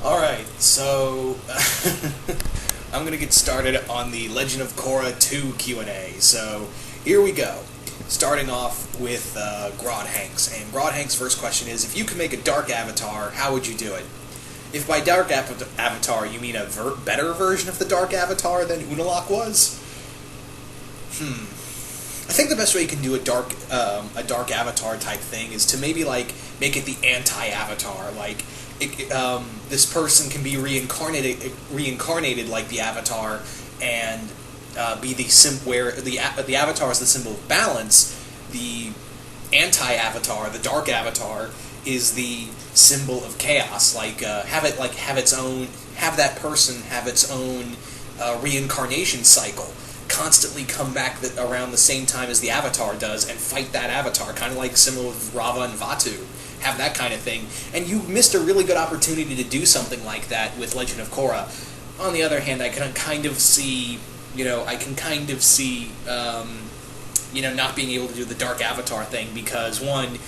Alright, so I'm going to get started on the Legend of Korra 2 Q&A. So here we go. Starting off with Grodd Hanks. And Grodd Hanks' first question is, if you could make a dark avatar, how would you do it? If by dark avatar you mean a better version of the dark avatar than Unalaq was? I think the best way you can do a dark avatar type thing is to maybe like make it the anti-avatar. Like this person can be reincarnated like the avatar, and be the where the avatar is the symbol of balance. The anti-avatar, the dark avatar, is the symbol of chaos. Like have that person have its own reincarnation cycle. Constantly come back around the same time as the Avatar does and fight that Avatar, kind of like similar with Rava and Vatu. Have that kind of thing. And you missed a really good opportunity to do something like that with Legend of Korra. On the other hand, I can kind of see, not being able to do the Dark Avatar thing, because one,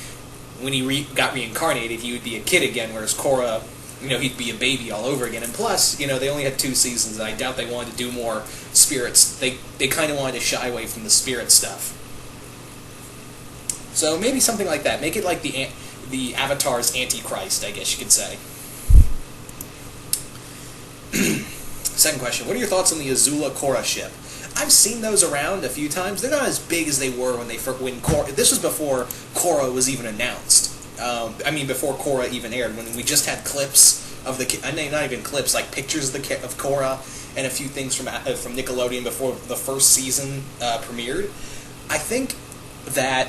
when he got reincarnated, he would be a kid again, whereas Korra, he'd be a baby all over again. And plus, they only had 2 seasons, and I doubt they wanted to do more spirits. They kind of wanted to shy away from the spirit stuff. So maybe something like that. Make it like the Avatar's Antichrist, I guess you could say. Second question. What are your thoughts on the Azula Korra ship? I've seen those around a few times. They're not as big as they were when Korra... This was before Korra was even announced. Before Korra even aired, when we just had clips of not even clips, like pictures of Korra and a few things from Nickelodeon before the first season premiered. I think that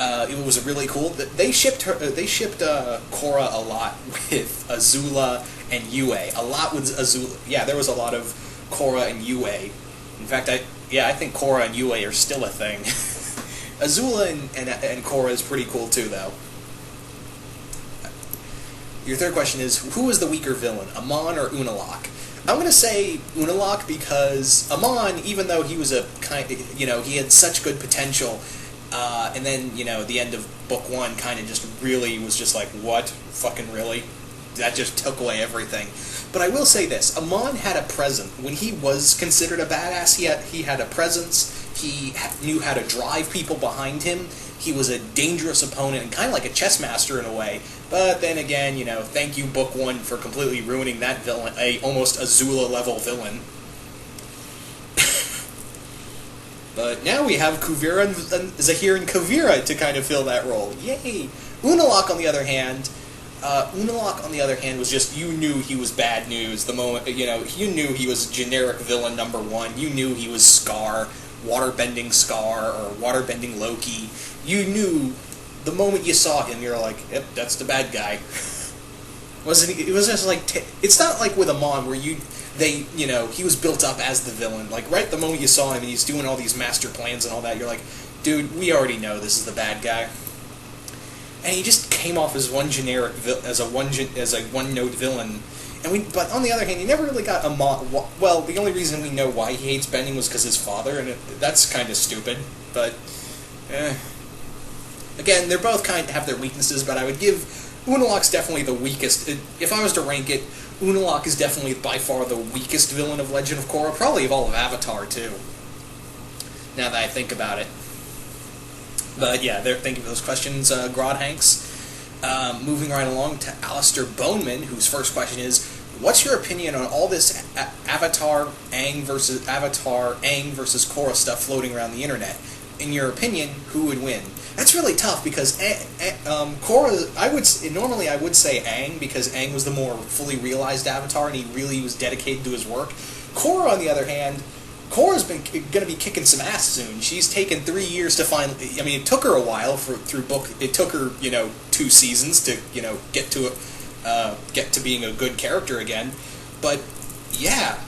it was really cool. They shipped Korra a lot with Azula and Yue. A lot with Azula. Yeah, there was a lot of Korra and Yue. In fact, I think Korra and Yue are still a thing. Azula and Korra is pretty cool too, though. Your third question is, who is the weaker villain, Amon or Unalaq? I'm going to say Unalaq because Amon, even though he was he had such good potential, and then, the end of Book 1 kind of just really was just like, what? Fucking really? That just took away everything. But I will say this, Amon had a presence. When he was considered a badass, he had a presence. He knew how to drive people behind him. He was a dangerous opponent and kind of like a chess master in a way. But then again, thank you, Book 1, for completely ruining that villain, almost Azula-level villain. But now we have Kuvira and Zahir and Kuvira to kind of fill that role. Yay! Unalaq, on the other hand, was just, you knew he was bad news the moment, you knew he was generic villain number 1. You knew he was Scar, waterbending Scar, or waterbending Loki. You knew the moment you saw him, you're like, yep, that's the bad guy. It was just like, it's not like with Amon where he was built up as the villain. Like, right the moment you saw him and he's doing all these master plans and all that, you're like, dude, we already know this is the bad guy. And he just came off as one one-note villain. But on the other hand, he never really got Amon. Well, the only reason we know why he hates bending was because his father, and that's kind of stupid. But, again, they're both kind of have their weaknesses, but I would give Unalaq's definitely the weakest. If I was to rank it, Unalaq is definitely by far the weakest villain of Legend of Korra, probably of all of Avatar, too. Now that I think about it. But yeah, thank you for those questions, Grodd Hanks. Moving right along to Alistair Boneman, whose first question is, what's your opinion on all this Avatar Aang versus Korra stuff floating around the internet? In your opinion, who would win? That's really tough because Korra, I would say Aang, because Aang was the more fully realized Avatar and he really was dedicated to his work. Korra, on the other hand, Korra's going to be kicking some ass soon. She's taken 3 years to finally... it took her a while it took her, 2 seasons to, get to being a good character again. But, yeah,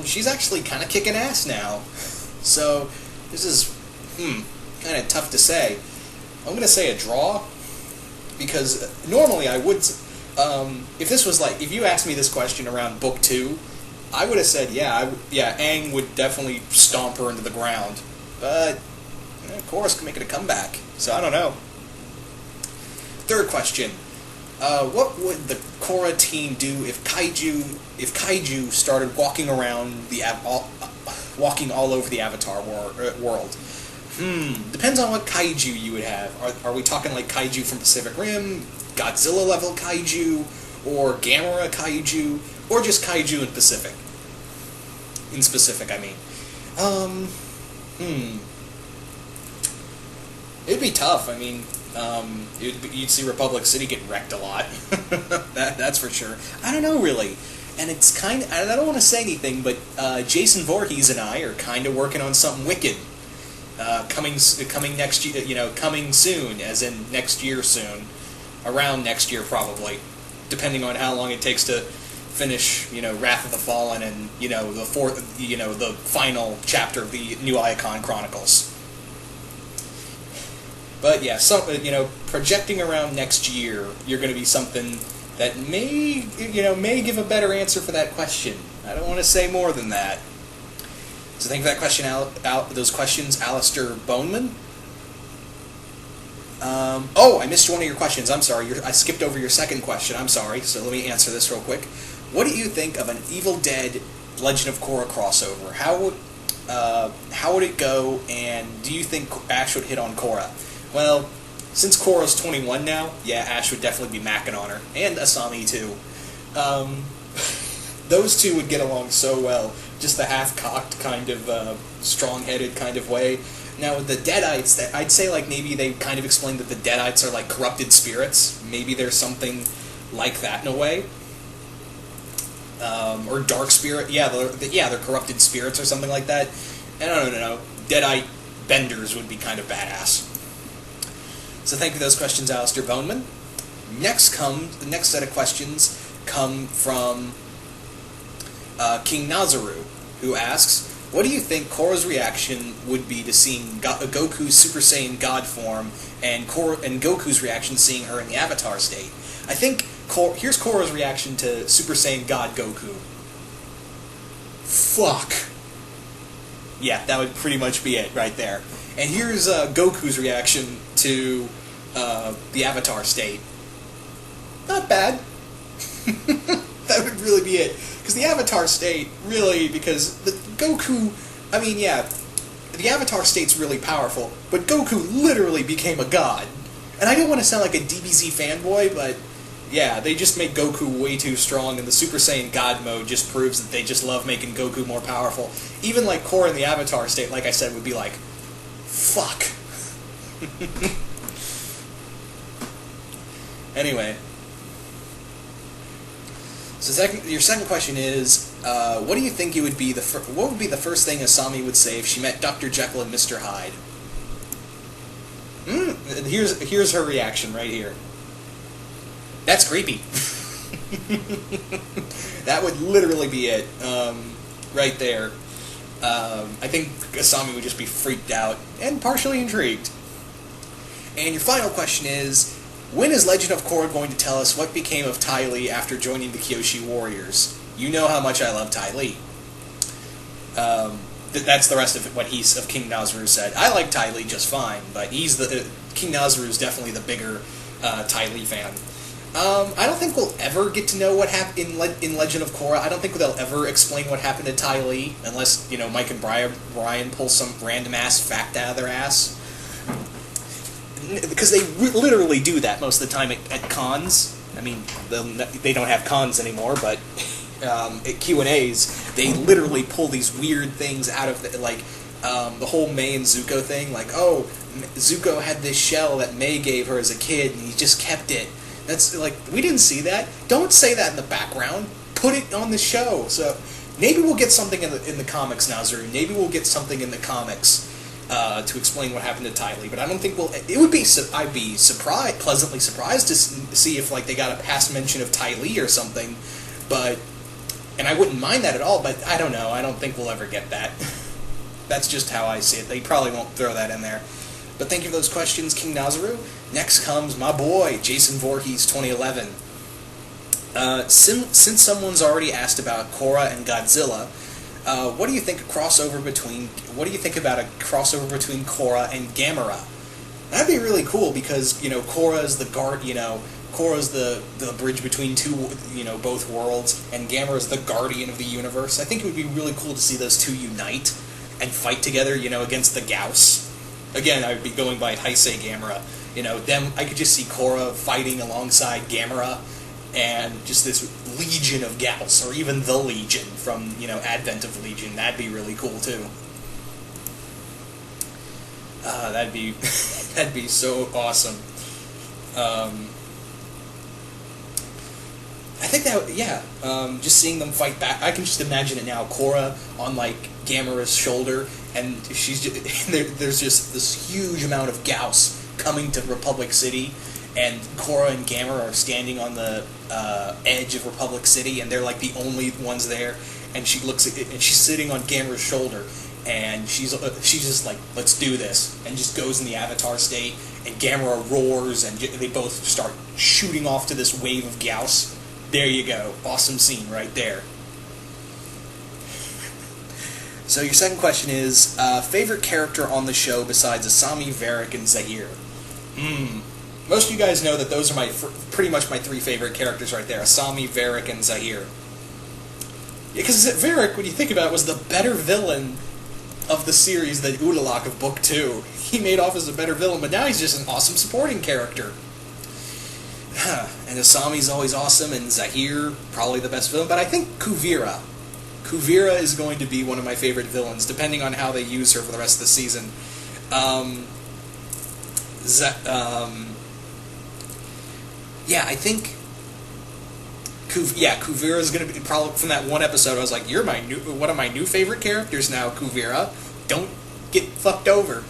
she's actually kind of kicking ass now. So, this is, kind of tough to say. I'm going to say a draw, because normally I would... if you asked me this question around Book 2... I would have said, Aang would definitely stomp her into the ground. But, Korra's making a comeback, so I don't know. Third question. What would the Korra team do if kaiju started walking around walking all over the Avatar world? Depends on what kaiju you would have. Are we talking like kaiju from Pacific Rim, Godzilla level kaiju, or Gamera kaiju, or just kaiju in Pacific? In specific, I mean. It'd be tough. I mean, you'd see Republic City get wrecked a lot. That's for sure. I don't know, really. And it's kind of... I don't want to say anything, but Jason Voorhees and I are kind of working on something wicked. Coming next year, coming soon, as in next year soon. Around next year, probably. Depending on how long it takes to finish, Wrath of the Fallen and, the final chapter of the New Iacon Chronicles. But yeah, projecting around next year, you're going to be something that may give a better answer for that question. I don't want to say more than that. So thank you for that question, those questions, Alistair Boneman. I missed one of your questions. I'm sorry. I skipped over your second question. I'm sorry. So let me answer this real quick. What do you think of an Evil Dead Legend of Korra crossover? How would it go? And do you think Ash would hit on Korra? Well, since Korra's 21 now, yeah, Ash would definitely be macking on her, and Asami too. Those two would get along so well. Just the half-cocked kind of strong-headed kind of way. Now with the Deadites, I'd say like maybe they kind of explained that the Deadites are like corrupted spirits. Maybe there's something like that in a way. Or dark spirit. Yeah, they're corrupted spirits or something like that. And I don't know. Deadite benders would be kind of badass. So thank you for those questions, Alistair Boneman. The next set of questions come from King Nazaru, who asks, what do you think Korra's reaction would be to seeing Goku's Super Saiyan God form, and Goku's reaction seeing her in the Avatar state? I think here's Korra's reaction to Super Saiyan God Goku. Fuck. Yeah, that would pretty much be it right there. And here's Goku's reaction to the Avatar state. Not bad. That would really be it. Because the Avatar state, really, because the Goku, I mean, yeah, the Avatar state's really powerful, but Goku literally became a god. And I don't want to sound like a DBZ fanboy, but yeah, they just make Goku way too strong, and the Super Saiyan God mode just proves that they just love making Goku more powerful. Even like Korra in the Avatar state, like I said, would be like, fuck. Anyway. So your second question is, what do you think it would be what would be the first thing Asami would say if she met Dr. Jekyll and Mr. Hyde? And here's her reaction right here. That's creepy. That would literally be it, right there. I think Asami would just be freaked out and partially intrigued. And your final question is, when is Legend of Korra going to tell us what became of Ty Lee after joining the Kyoshi Warriors? You know how much I love Ty Lee. That's the rest of what of King Nazaru said. I like Ty Lee just fine, but King Nazaru is definitely the bigger Ty Lee fan. I don't think we'll ever get to know what happened in Legend of Korra. I don't think they'll ever explain what happened to Ty Lee, unless Mike and Brian pull some random ass fact out of their ass. Because they literally do that most of the time at cons. I mean, they don't have cons anymore, but at Q&As, they literally pull these weird things out of the whole Mei and Zuko thing. Like, oh, Zuko had this shell that Mei gave her as a kid, and he just kept it. That's like, we didn't see that. Don't say that in the background. Put it on the show. So maybe we'll get something in the comics now, Zuri. Maybe we'll get something in the comics to explain what happened to Ty Lee, but I don't think I'd be pleasantly surprised to see if they got a past mention of Ty Lee or something, and I wouldn't mind that at all. But I don't know. I don't think we'll ever get that. That's just how I see it. They probably won't throw that in there. But thank you for those questions, King Nazaru. Next comes my boy Jason Voorhees, 2011. Since someone's already asked about Korra and Godzilla, what do you think about a crossover between Korra and Gamera? That'd be really cool because Korra is the guard. Korra's the bridge between two, both worlds, and Gamera's the guardian of the universe. I think it would be really cool to see those two unite and fight together, against the Gauss. Again, I would be going by Heisei Gamera. I could just see Korra fighting alongside Gamera, and just this legion of Gauss, or even the Legion from, Advent of Legion. That'd be really cool, too. That'd be that'd be so awesome. I think that, just seeing them fight back, I can just imagine it now. Korra on, Gamera's shoulder, and there's just this huge amount of Gauss coming to Republic City, and Korra and Gamera are standing on the edge of Republic City, and they're, the only ones there, and she looks at it, and she's sitting on Gamera's shoulder, and she's just like, let's do this, and just goes in the Avatar state, and Gamera roars, and they both start shooting off to this wave of Gauss. There you go. Awesome scene right there. So your second question is, favorite character on the show besides Asami, Varrick, and Zahir? Most of you guys know that those are pretty much my three favorite characters right there. Asami, Varrick, and Zahir. Because Varrick, when you think about it, was the better villain of the series than Unalaq of Book 2. He made off as a better villain, but now he's just an awesome supporting character. And Asami's always awesome, and Zahir, probably the best villain, but I think Kuvira. Kuvira is going to be one of my favorite villains, depending on how they use her for the rest of the season. I think Kuvira is going to be, probably from that one episode, I was like, you're one of my new favorite characters now, Kuvira. Don't get fucked over.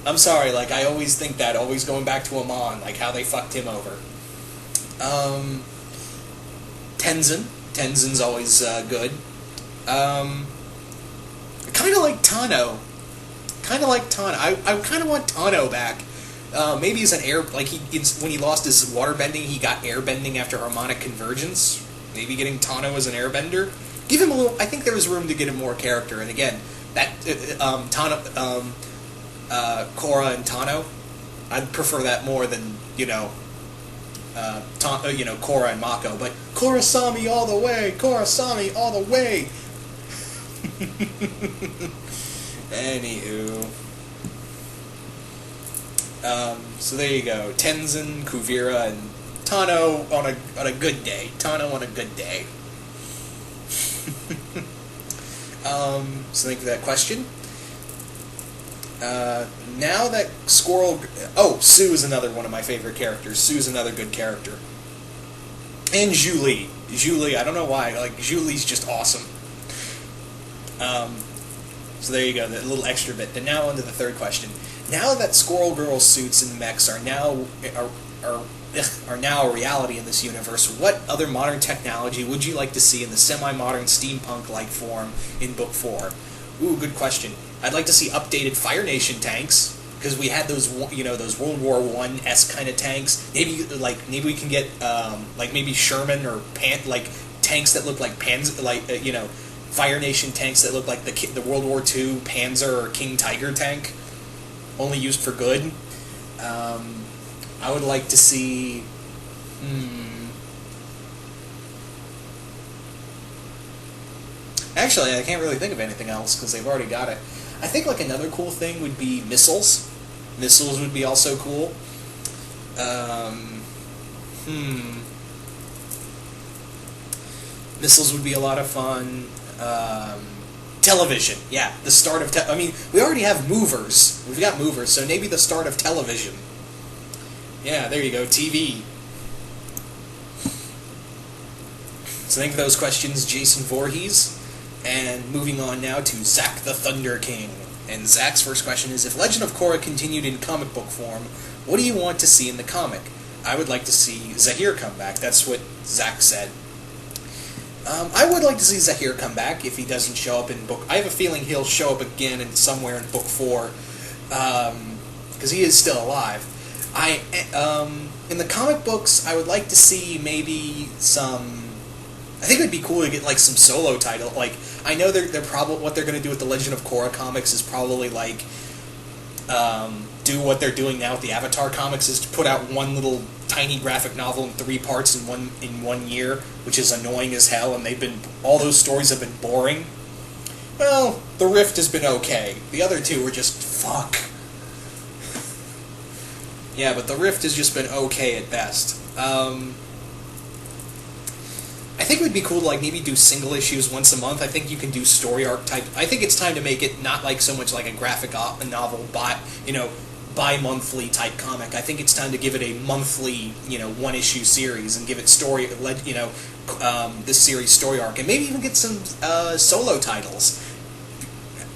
I'm sorry, I always think that, always going back to Amon, how they fucked him over. Tenzin. Tenzin's always good. I kind of like Tano. I kind of want Tano back. Maybe as an air, when he lost his waterbending, he got airbending after harmonic convergence. Maybe getting Tano as an airbender. Give him a little. I think there was room to get him more character. And again, that Tano. Korra and Tano, I'd prefer that more than Korra and Mako. But Korrasami all the way, Korrasami all the way. Anywho, so there you go. Tenzin, Kuvira, and Tano on a good day. Tano on a good day. So thank you for that question. Now that Squirrel... Oh, Sue is another one of my favorite characters. Sue's another good character. And Julie. Julie, I don't know why. Julie's just awesome. So there you go, that little extra bit. Then now on to the third question. Now that Squirrel Girl suits and mechs are now a reality in this universe, what other modern technology would you like to see in the semi-modern steampunk-like form in Book 4? Ooh, good question. I'd like to see updated Fire Nation tanks, because we had those World War I-esque kind of tanks. Maybe we can get maybe Sherman or tanks that look like Fire Nation tanks that look like the World War II Panzer or King Tiger tank, only used for good. I would like to see. Actually, I can't really think of anything else because they've already got it. I think another cool thing would be missiles. Missiles would be also cool. Missiles would be a lot of fun. Television, yeah, the start of. We already have movers. We've got movers, so maybe the start of television. Yeah, there you go, TV. So thank you for those questions, Jason Voorhees. And moving on now to Zack the Thunder King. And Zack's first question is, if Legend of Korra continued in comic book form, what do you want to see in the comic? I would like to see Zahir come back. That's what Zack said. I would like to see Zahir come back if he doesn't show up in book... I have a feeling he'll show up again somewhere in book 4, because he is still alive. In the comic books, I would like to see maybe some... I think it'd be cool to get some solo title. I know they're probably what they're going to do with the Legend of Korra comics is probably do what they're doing now with the Avatar comics, is to put out one little tiny graphic novel in 3 parts in one year, which is annoying as hell, and all those stories have been boring. Well, The Rift has been okay. The other two were just fuck. Yeah, but The Rift has just been okay at best. I think it would be cool to maybe do single issues once a month. I think you can do story arc type. I think it's time to make it not so much like a graphic novel, bi-monthly type comic. I think it's time to give it a monthly, one-issue series and give it this series story arc, and maybe even get some solo titles.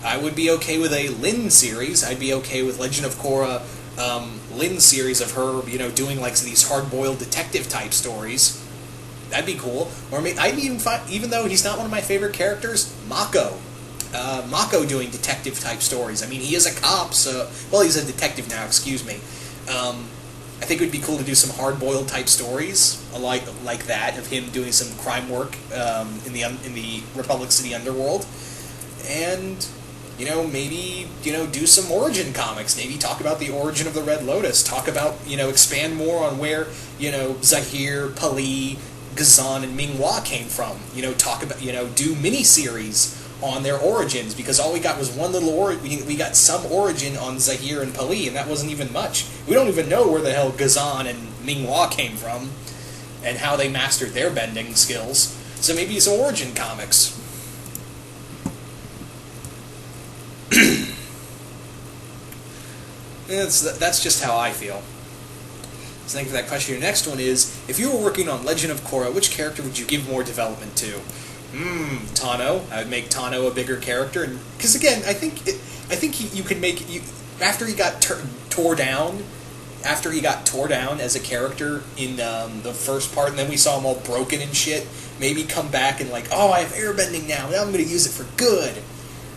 I would be okay with a Lynn series. I'd be okay with Legend of Korra, Lynn series of her, doing these hard-boiled detective type stories. That'd be cool. Or I'd even find, even though he's not one of my favorite characters, Mako. Mako doing detective type stories. I mean, he is a cop, he's a detective now. Excuse me. I think it would be cool to do some hard-boiled type stories like that of him doing some crime work in the Republic City underworld, and maybe do some origin comics. Maybe talk about the origin of the Red Lotus. Talk about expand more on where Zahir, Pali, Ghazan, and Minghua came from. Talk about do mini-series on their origins, because all we got was one little we got some origin on Zahir and Pali, and that wasn't even much. We don't even know where the hell Ghazan and Minghua came from, and how they mastered their bending skills. So maybe some origin comics. That's just how I feel. So thank you for that question. Your next one is, if you were working on Legend of Korra, which character would you give more development to? Tano. I would make Tano a bigger character, because again, I think you could make after he got tore down as a character in the first part, and then we saw him all broken and shit. Maybe come back and I have airbending now I'm going to use it for good,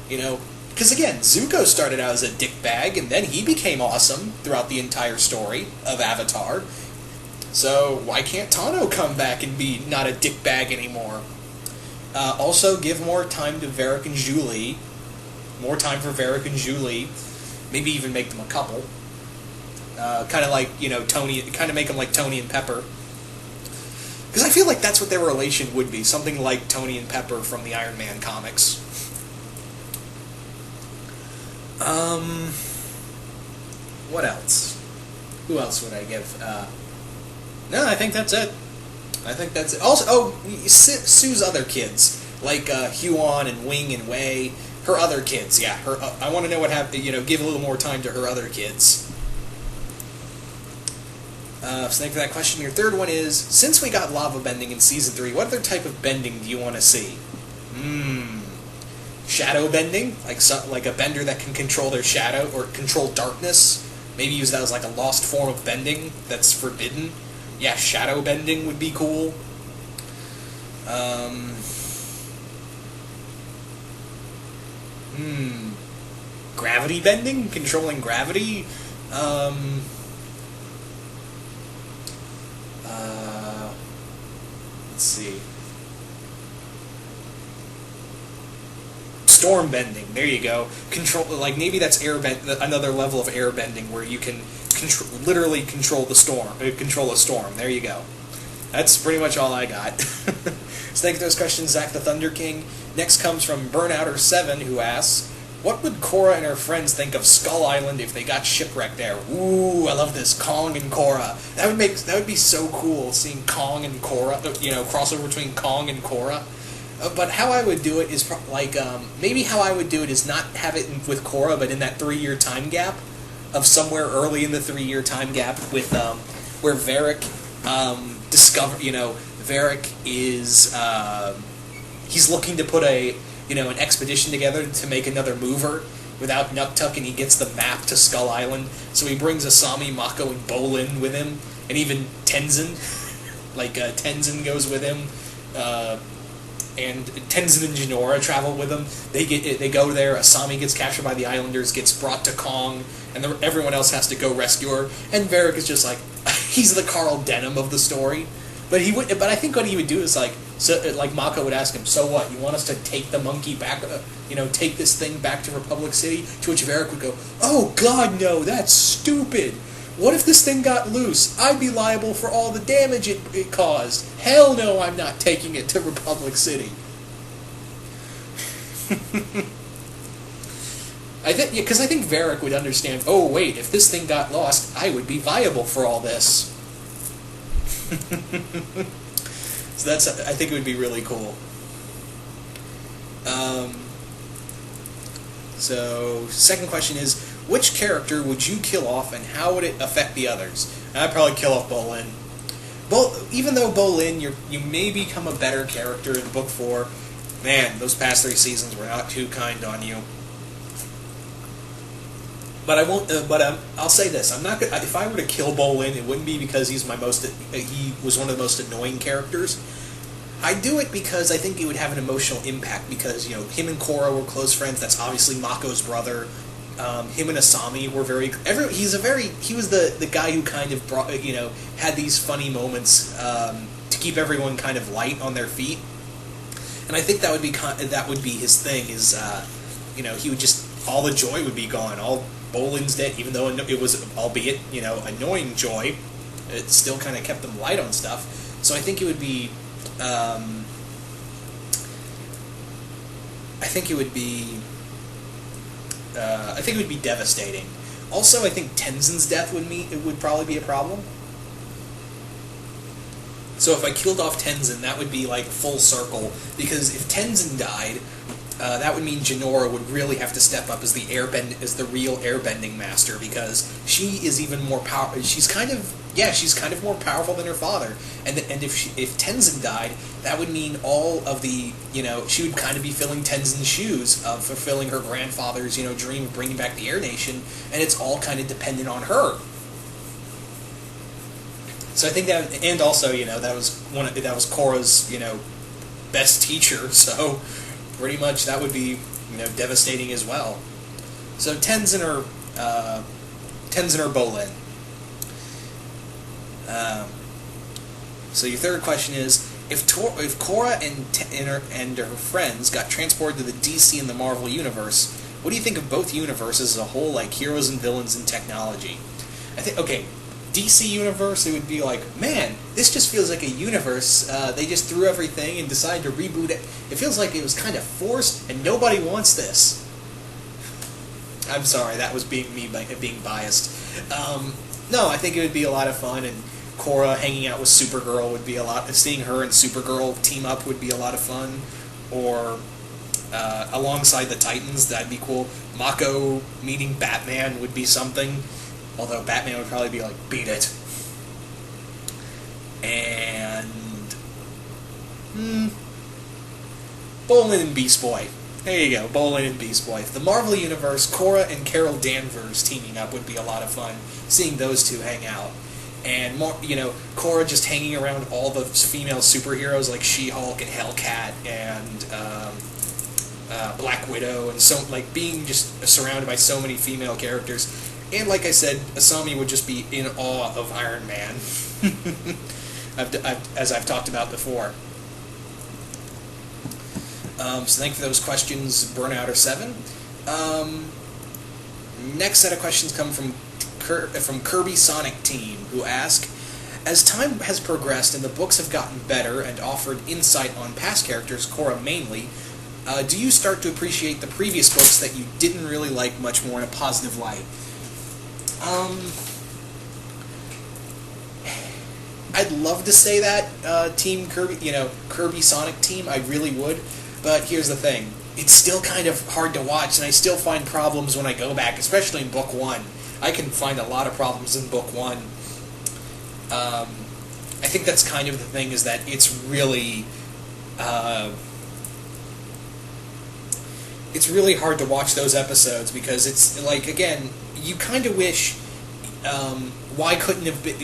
Because again, Zuko started out as a dickbag, and then he became awesome throughout the entire story of Avatar. So why can't Tano come back and be not a dickbag anymore? Also, give more time to Varric and Julie. More time for Varric and Julie. Maybe even make them a couple. Kind of like, Tony. Kind of make them like Tony and Pepper. Because I feel like that's what their relation would be. Something like Tony and Pepper from the Iron Man comics. What else? Who else would I give? No, I think that's it. Also, Sue's other kids, like Huon and Wing and Wei, her other kids. Yeah, I want to know what happened. Give a little more time to her other kids. So thank you for that question. Your third one is, since we got lava bending in Season 3, what other type of bending do you want to see? Shadow bending, like a bender that can control their shadow or control darkness. Maybe use that as a lost form of bending that's forbidden. Yeah, shadow bending would be cool. Gravity bending, controlling gravity. Let's see. Storm bending. There you go. Control, maybe that's another level of air bending where you can literally control the storm. Control a storm. There you go. That's pretty much all I got. So thank you for those questions, Zach the Thunder King. Next comes from Burnouter7, who asks, what would Korra and her friends think of Skull Island if they got shipwrecked there? Ooh, I love this. Kong and Korra. That would be so cool, seeing Kong and Korra, crossover between Kong and Korra. But how I would do it is maybe how I would do it is not have it with Korra, but in that 3-year time gap of somewhere early in the 3-year time gap with where Varric Varric is he's looking to put an expedition together to make another mover without Nuktuk, and he gets the map to Skull Island. So he brings Asami, Mako, and Bolin with him, and even Tenzin. Tenzin goes with him. And Tenzin and Jinora travel with them. They go there. Asami gets captured by the Islanders, gets brought to Kong, and everyone else has to go rescue her. And Varric is just he's the Carl Denham of the story. But I think what he would do is Mako would ask him, so what? You want us to take the monkey back? Take this thing back to Republic City? To which Varric would go, oh God, no, that's stupid. What if this thing got loose? I'd be liable for all the damage it caused. Hell no, I'm not taking it to Republic City. Because I think Varric would understand, oh wait, if this thing got lost, I would be viable for all this. So I think it would be really cool. So, second question is, which character would you kill off and how would it affect the others? I'd probably kill off Bolin. Even though Bolin, you may become a better character in Book 4, man, those past 3 seasons were not too kind on you. But I won't. I'll say this: I'm not gonna. If I were to kill Bolin, it wouldn't be because he was one of the most annoying characters. I do it because I think it would have an emotional impact because him and Korra were close friends. That's obviously Mako's brother. Him and Asami were he was the guy who kind of brought had these funny moments to keep everyone kind of light on their feet. And I think that would be his thing is he would just all the joy would be gone. All Bolin's dead, even though it was, albeit, annoying joy, it still kind of kept them light on stuff. So I think it would be, devastating. Also, I think Tenzin's death would probably be a problem. So if I killed off Tenzin, that would be like full circle, because if Tenzin died, that would mean Jinora would really have to step up as the real airbending master, because she is even more powerful. She's kind of more powerful than her father. And if Tenzin died, that would mean all of the she would kind of be filling Tenzin's shoes of fulfilling her grandfather's dream of bringing back the Air Nation, and it's all kind of dependent on her. So I think that, and also that was Korra's best teacher, so. Pretty much that would be devastating as well. So Tenzin or Bolin. So your third question is, if Korra and her friends got transported to the DC and the Marvel universe, what do you think of both universes as a whole, like heroes and villains and technology? I think DC universe, it would be like, man, this just feels like a universe. They just threw everything and decided to reboot it. It feels like it was kind of forced, and nobody wants this. I'm sorry, that was being biased. No, I think it would be a lot of fun, and Korra hanging out with Supergirl would be a lot. Seeing her and Supergirl team up would be a lot of fun. Or alongside the Titans, that'd be cool. Mako meeting Batman would be something. Although Batman would probably be like, beat it. And Bolin and Beast Boy. There you go, Bolin and Beast Boy. The Marvel Universe, Korra and Carol Danvers teaming up would be a lot of fun. Seeing those two hang out. And more, Korra just hanging around all the female superheroes like She-Hulk and Hellcat and Black Widow, and so being just surrounded by so many female characters. And like I said, Asami would just be in awe of Iron Man, as I've talked about before. So thank you for those questions, Burnout or 7. Next set of questions come from Kirby Sonic Team, who ask, as time has progressed and the books have gotten better and offered insight on past characters, Korra mainly, do you start to appreciate the previous books that you didn't really like much more in a positive light? I'd love to say that, Team Kirby, Kirby Sonic Team, I really would, but here's the thing. It's still kind of hard to watch, and I still find problems when I go back, especially in Book 1. I can find a lot of problems in Book 1. I think that's kind of the thing, is that it's really hard to watch those episodes, because it's, like, again, you kind of wish, why couldn't have been,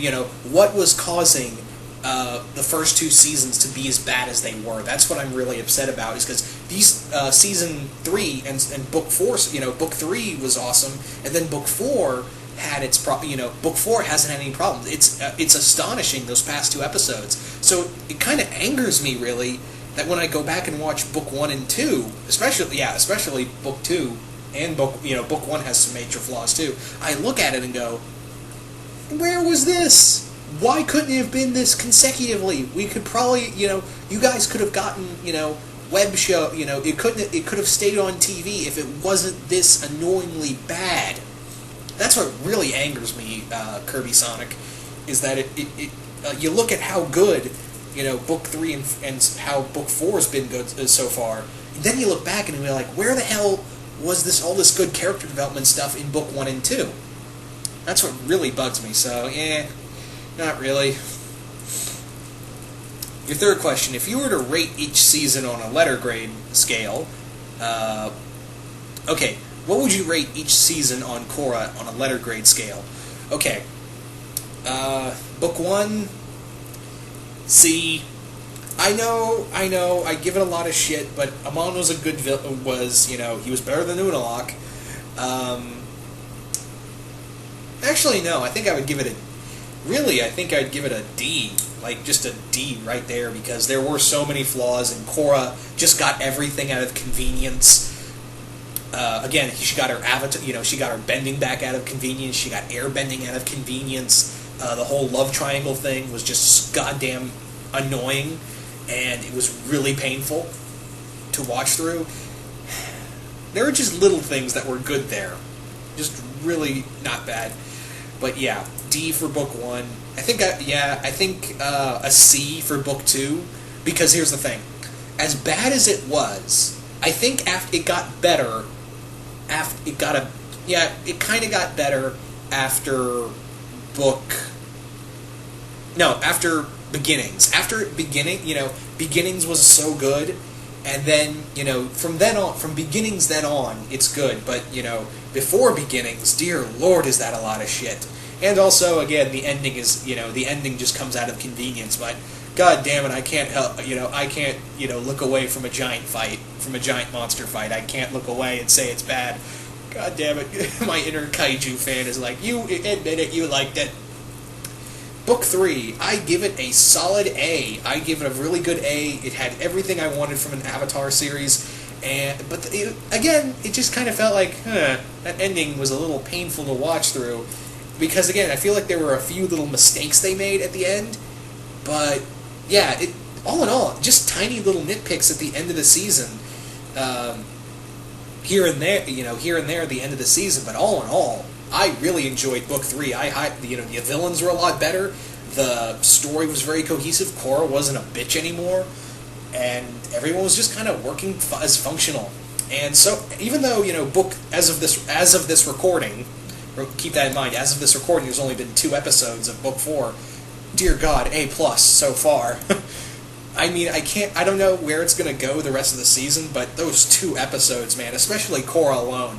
what was causing the first 2 seasons to be as bad as they were? That's what I'm really upset about, is because these, season 3 and Book 4, Book 3 was awesome, and then Book 4 had its Book 4 hasn't had any problems. It's astonishing, those past 2 episodes. So it kind of angers me, really, that when I go back and watch Book 1 and 2, especially Book 2, and Book 1 has some major flaws too, I look at it and go, Where was this? Why couldn't it have been this consecutively? We could probably, you guys could have gotten, web show, it could have stayed on TV if it wasn't this annoyingly bad. That's what really angers me, Kirby Sonic, is that you look at how good, Book 3 and how Book 4 has been good so far, and then you look back and you're like, where the hell was all this good character development stuff in Book 1 and 2? That's what really bugs me, so, not really. Your third question, if you were to rate each season on a letter grade scale, okay, what would you rate each season on Korra on a letter grade scale? Okay, Book 1, C. I know, I give it a lot of shit, but Amon was a good he was better than Unalaq. Actually, no, I think I'd give it a D, like just a D right there, because there were so many flaws, and Korra just got everything out of convenience. Again, she got her avatar, she got her bending back out of convenience, she got air bending out of convenience, the whole love triangle thing was just goddamn annoying, and it was really painful to watch through. There were just little things that were good there, just really not bad. But yeah, D for Book 1. I think a C for Book 2, because here's the thing. As bad as it was, I think after it got better, it kind of got better after Beginnings. After Beginnings was so good, and then, from Beginnings then on, it's good, but, before Beginnings, dear Lord, is that a lot of shit. And also, again, the ending just comes out of convenience, but god damn it, I can't help, look away from a giant monster fight. I can't look away and say it's bad. God damn it, my inner kaiju fan is like, you admit it, you liked it. Book 3, I give it a solid A. I give it a really good A. It had everything I wanted from an Avatar series, but again, it just kind of felt like, that ending was a little painful to watch through, because again, I feel like there were a few little mistakes they made at the end, but yeah, all in all, just tiny little nitpicks at the end of the season, here and there at the end of the season, but all in all, I really enjoyed Book 3. The villains were a lot better. The story was very cohesive. Korra wasn't a bitch anymore, and everyone was just kind of working as functional. And so, even though Book as of this recording, keep that in mind. As of this recording, there's only been 2 episodes of Book 4. Dear God, A+ so far. I mean, I don't know where it's going to go the rest of the season, but those 2 episodes, man, especially Korra alone,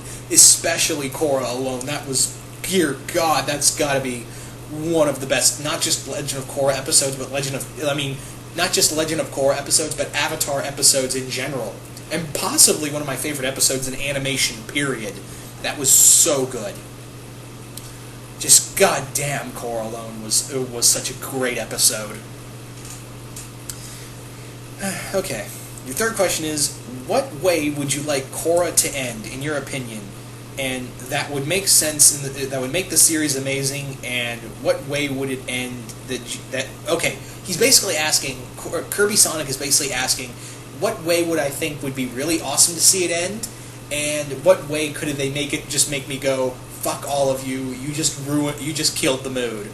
that was, dear God, that's got to be one of the best, not just Legend of Korra episodes, but not just Legend of Korra episodes, but Avatar episodes in general. And possibly one of my favorite episodes in animation, period. That was so good. Just goddamn, Korra alone was such a great episode. Okay, your third question is, what way would you like Korra to end, in your opinion? And that would make sense, that would make the series amazing, and what way would it end okay, he's basically asking, Kirby Sonic is basically asking, what way would I think would be really awesome to see it end, and what way could they make it just make me go, fuck all of you, you just killed the mood.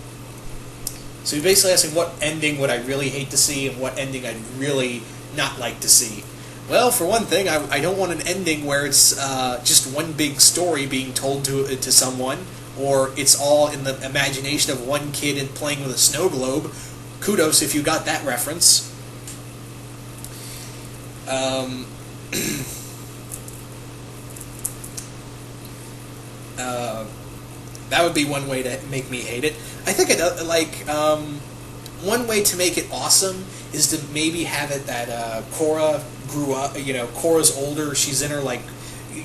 So he's basically asking what ending would I really hate to see and what ending I'd really not like to see. Well, for one thing, I don't want an ending where it's just one big story being told to someone, or it's all in the imagination of one kid and playing with a snow globe. Kudos if you got that reference. That would be one way to make me hate it. I think one way to make it awesome is to maybe have it that Korra grew up. Korra's older. She's in her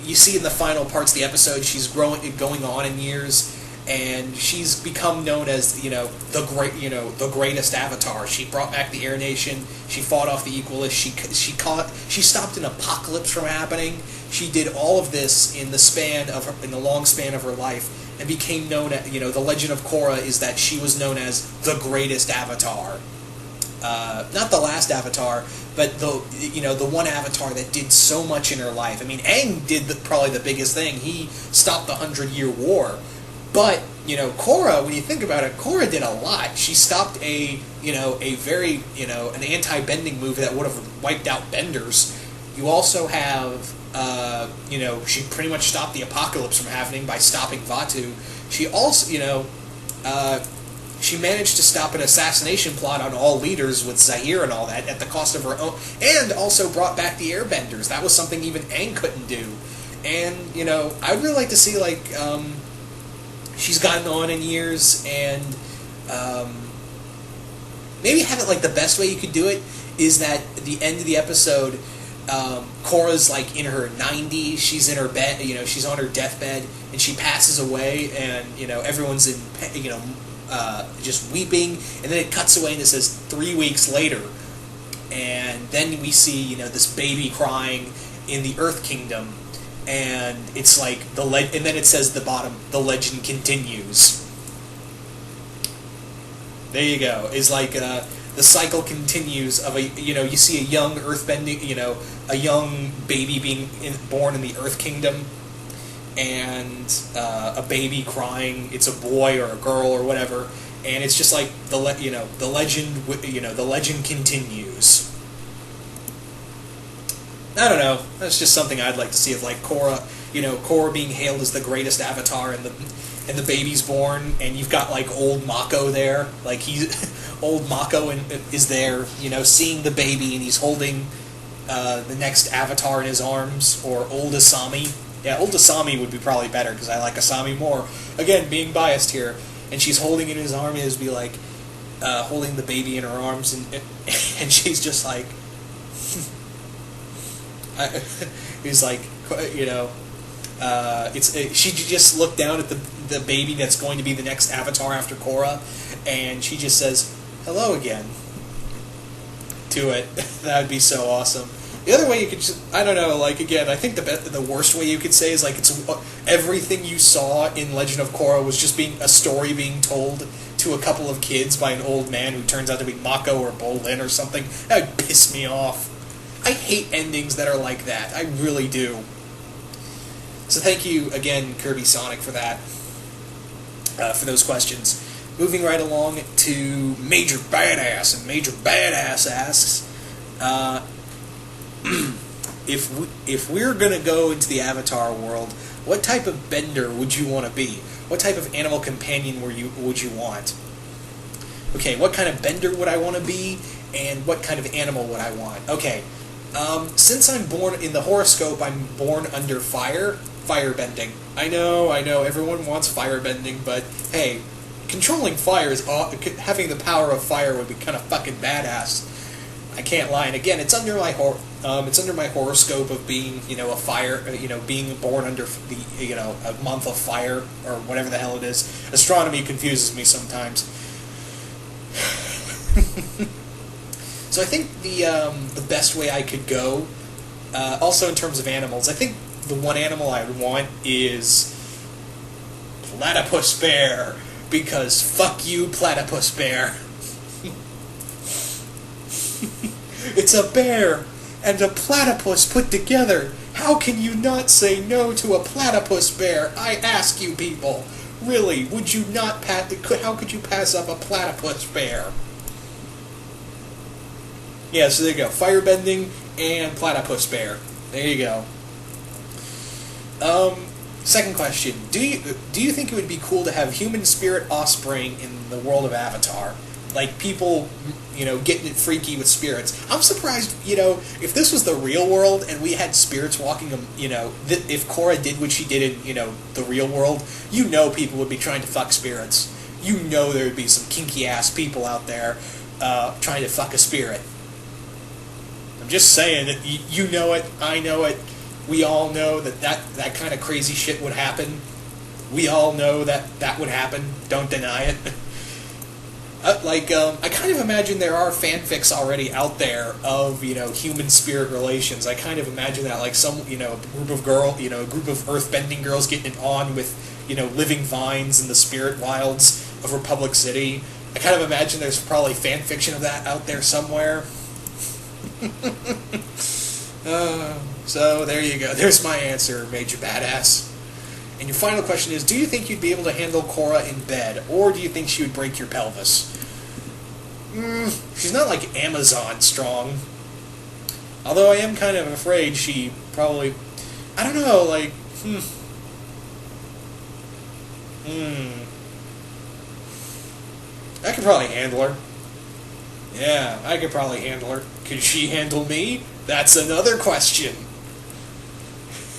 you see in the final parts of the episode, she's going on in years, and she's become known as the greatest Avatar. She brought back the Air Nation. She fought off the Equalists. She stopped an apocalypse from happening. She did all of this in the long span of her life. and became known as, the legend of Korra is that she was known as the greatest Avatar. Not the last Avatar, but the one Avatar that did so much in her life. I mean, Aang did probably the biggest thing. He stopped the 100-Year War. But, Korra, when you think about it, Korra did a lot. She stopped a very, an anti-bending move that would have wiped out benders. You also have, she pretty much stopped the apocalypse from happening by stopping Vatu. She also, she managed to stop an assassination plot on all leaders with Zahir and all that at the cost of her own, and also brought back the airbenders. That was something even Aang couldn't do. And, I'd really like to see, she's gotten on in years, and maybe have it, the best way you could do it is that at the end of the episode, Korra's, in her 90s, she's in her bed, she's on her deathbed, and she passes away, and, everyone's in, just weeping, and then it cuts away and it says 3 weeks later, and then we see this baby crying in the Earth Kingdom, and it's and then it says at the bottom, the legend continues. There you go. It's the cycle continues of you see a young earthbending, a young baby being born in the Earth Kingdom, and a baby crying. It's a boy or a girl or whatever, and it's just the legend. The legend continues. I don't know. That's just something I'd like to see of Korra. Korra being hailed as the greatest Avatar, and the baby's born, and you've got old Mako there. Old Mako is there, seeing the baby, and he's holding the next Avatar in his arms, or old Asami. Yeah, old Asami would be probably better, because I like Asami more. Again, being biased here. And she's holding it in his arm, and it'd be holding the baby in her arms, and she's just he's she just looked down at the baby that's going to be the next Avatar after Korra, and she just says, hello again, to it. That would be so awesome. The other way you could just, I don't know, again, I think the worst way you could say is, it's everything you saw in Legend of Korra was just a story being told to a couple of kids by an old man who turns out to be Mako or Bolin or something. That would piss me off. I hate endings that are like that. I really do. So thank you again, Kirby Sonic, for that, for those questions. Moving right along to Major Badass, and Major Badass asks, if we're gonna go into the Avatar world, what type of bender would you want to be? What type of animal companion would you want? Okay, what kind of bender would I want to be, and what kind of animal would I want? Okay, since I'm born in the horoscope, I'm born under firebending. I know, everyone wants firebending, but hey, controlling fire having the power of fire would be kind of fucking badass. I can't lie, and again, it's under my horoscope of being, a fire, being born under a month of fire, or whatever the hell it is. Astronomy confuses me sometimes. So I think the best way I could go, also in terms of animals, I think the one animal I would want is platypus bear, because fuck you, platypus bear. It's a bear and a platypus put together. How can you not say no to a platypus bear? I ask you people. Really, would you not how could you pass up a platypus bear? Yeah, so there you go. Firebending and platypus bear. There you go. Second question. Do you think it would be cool to have human spirit offspring in the world of Avatar? Like people, getting it freaky with spirits. I'm surprised, if this was the real world and we had spirits walking, if Korra did what she did in, the real world, people would be trying to fuck spirits. There would be some kinky-ass people out there trying to fuck a spirit. I'm just saying that you know it, I know it, we all know that kind of crazy shit would happen. We all know that would happen. Don't deny it. I kind of imagine there are fanfics already out there of, human-spirit relations. I kind of imagine that, some, a group of a group of earthbending girls getting it on with, living vines in the spirit wilds of Republic City. I kind of imagine there's probably fan fiction of that out there somewhere. So there you go. There's my answer, Major Badass. And your final question is, do you think you'd be able to handle Korra in bed, or do you think she would break your pelvis? She's not like Amazon strong. Although I am kind of afraid she probably... I don't know, like... I could probably handle her. Yeah, I could probably handle her. Could she handle me? That's another question.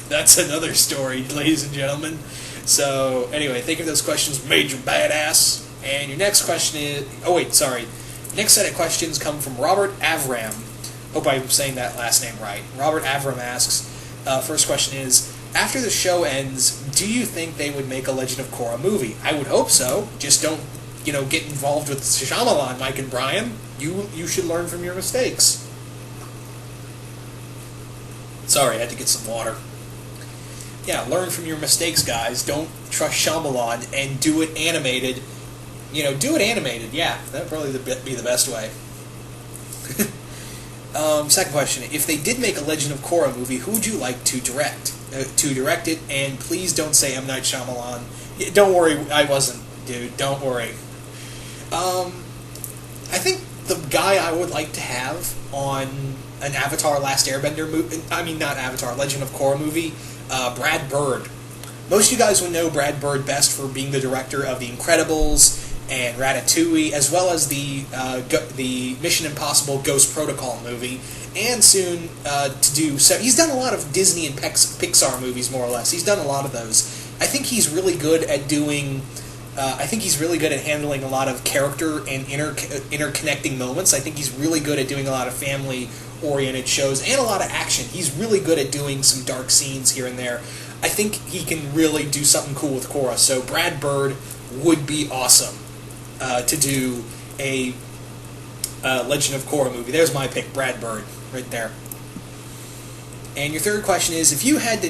That's another story, ladies and gentlemen. So, anyway, think of those questions, Major Badass. And your next question is... Oh, wait, sorry. Next set of questions come from Robert Avram. Hope I'm saying that last name right. Robert Avram asks, first question is, after the show ends, do you think they would make a Legend of Korra movie? I would hope so. Just don't, get involved with Shyamalan, Mike and Brian. You should learn from your mistakes. Sorry, I had to get some water. Yeah, learn from your mistakes, guys. Don't trust Shyamalan and do it animated. Do it animated. Yeah, that'd probably be the best way. Second question: if they did make a Legend of Korra movie, who would you like to direct? It, and please don't say M. Night Shyamalan. Don't worry, I wasn't, dude. Don't worry. I think the guy I would like to have on an Avatar: Last Airbender movie. I mean, not Avatar, Legend of Korra movie. Brad Bird. Most of you guys would know Brad Bird best for being the director of The Incredibles and Ratatouille, as well as the Mission Impossible Ghost Protocol movie, and soon to do... So he's done a lot of Disney and Pixar movies, more or less. He's done a lot of those. I think he's really good at doing... I think he's really good at handling a lot of character and interconnecting moments. I think he's really good at doing a lot of family-oriented shows and a lot of action. He's really good at doing some dark scenes here and there. I think he can really do something cool with Korra. So Brad Bird would be awesome to do a Legend of Korra movie. There's my pick, Brad Bird, right there. And your third question is, if you had a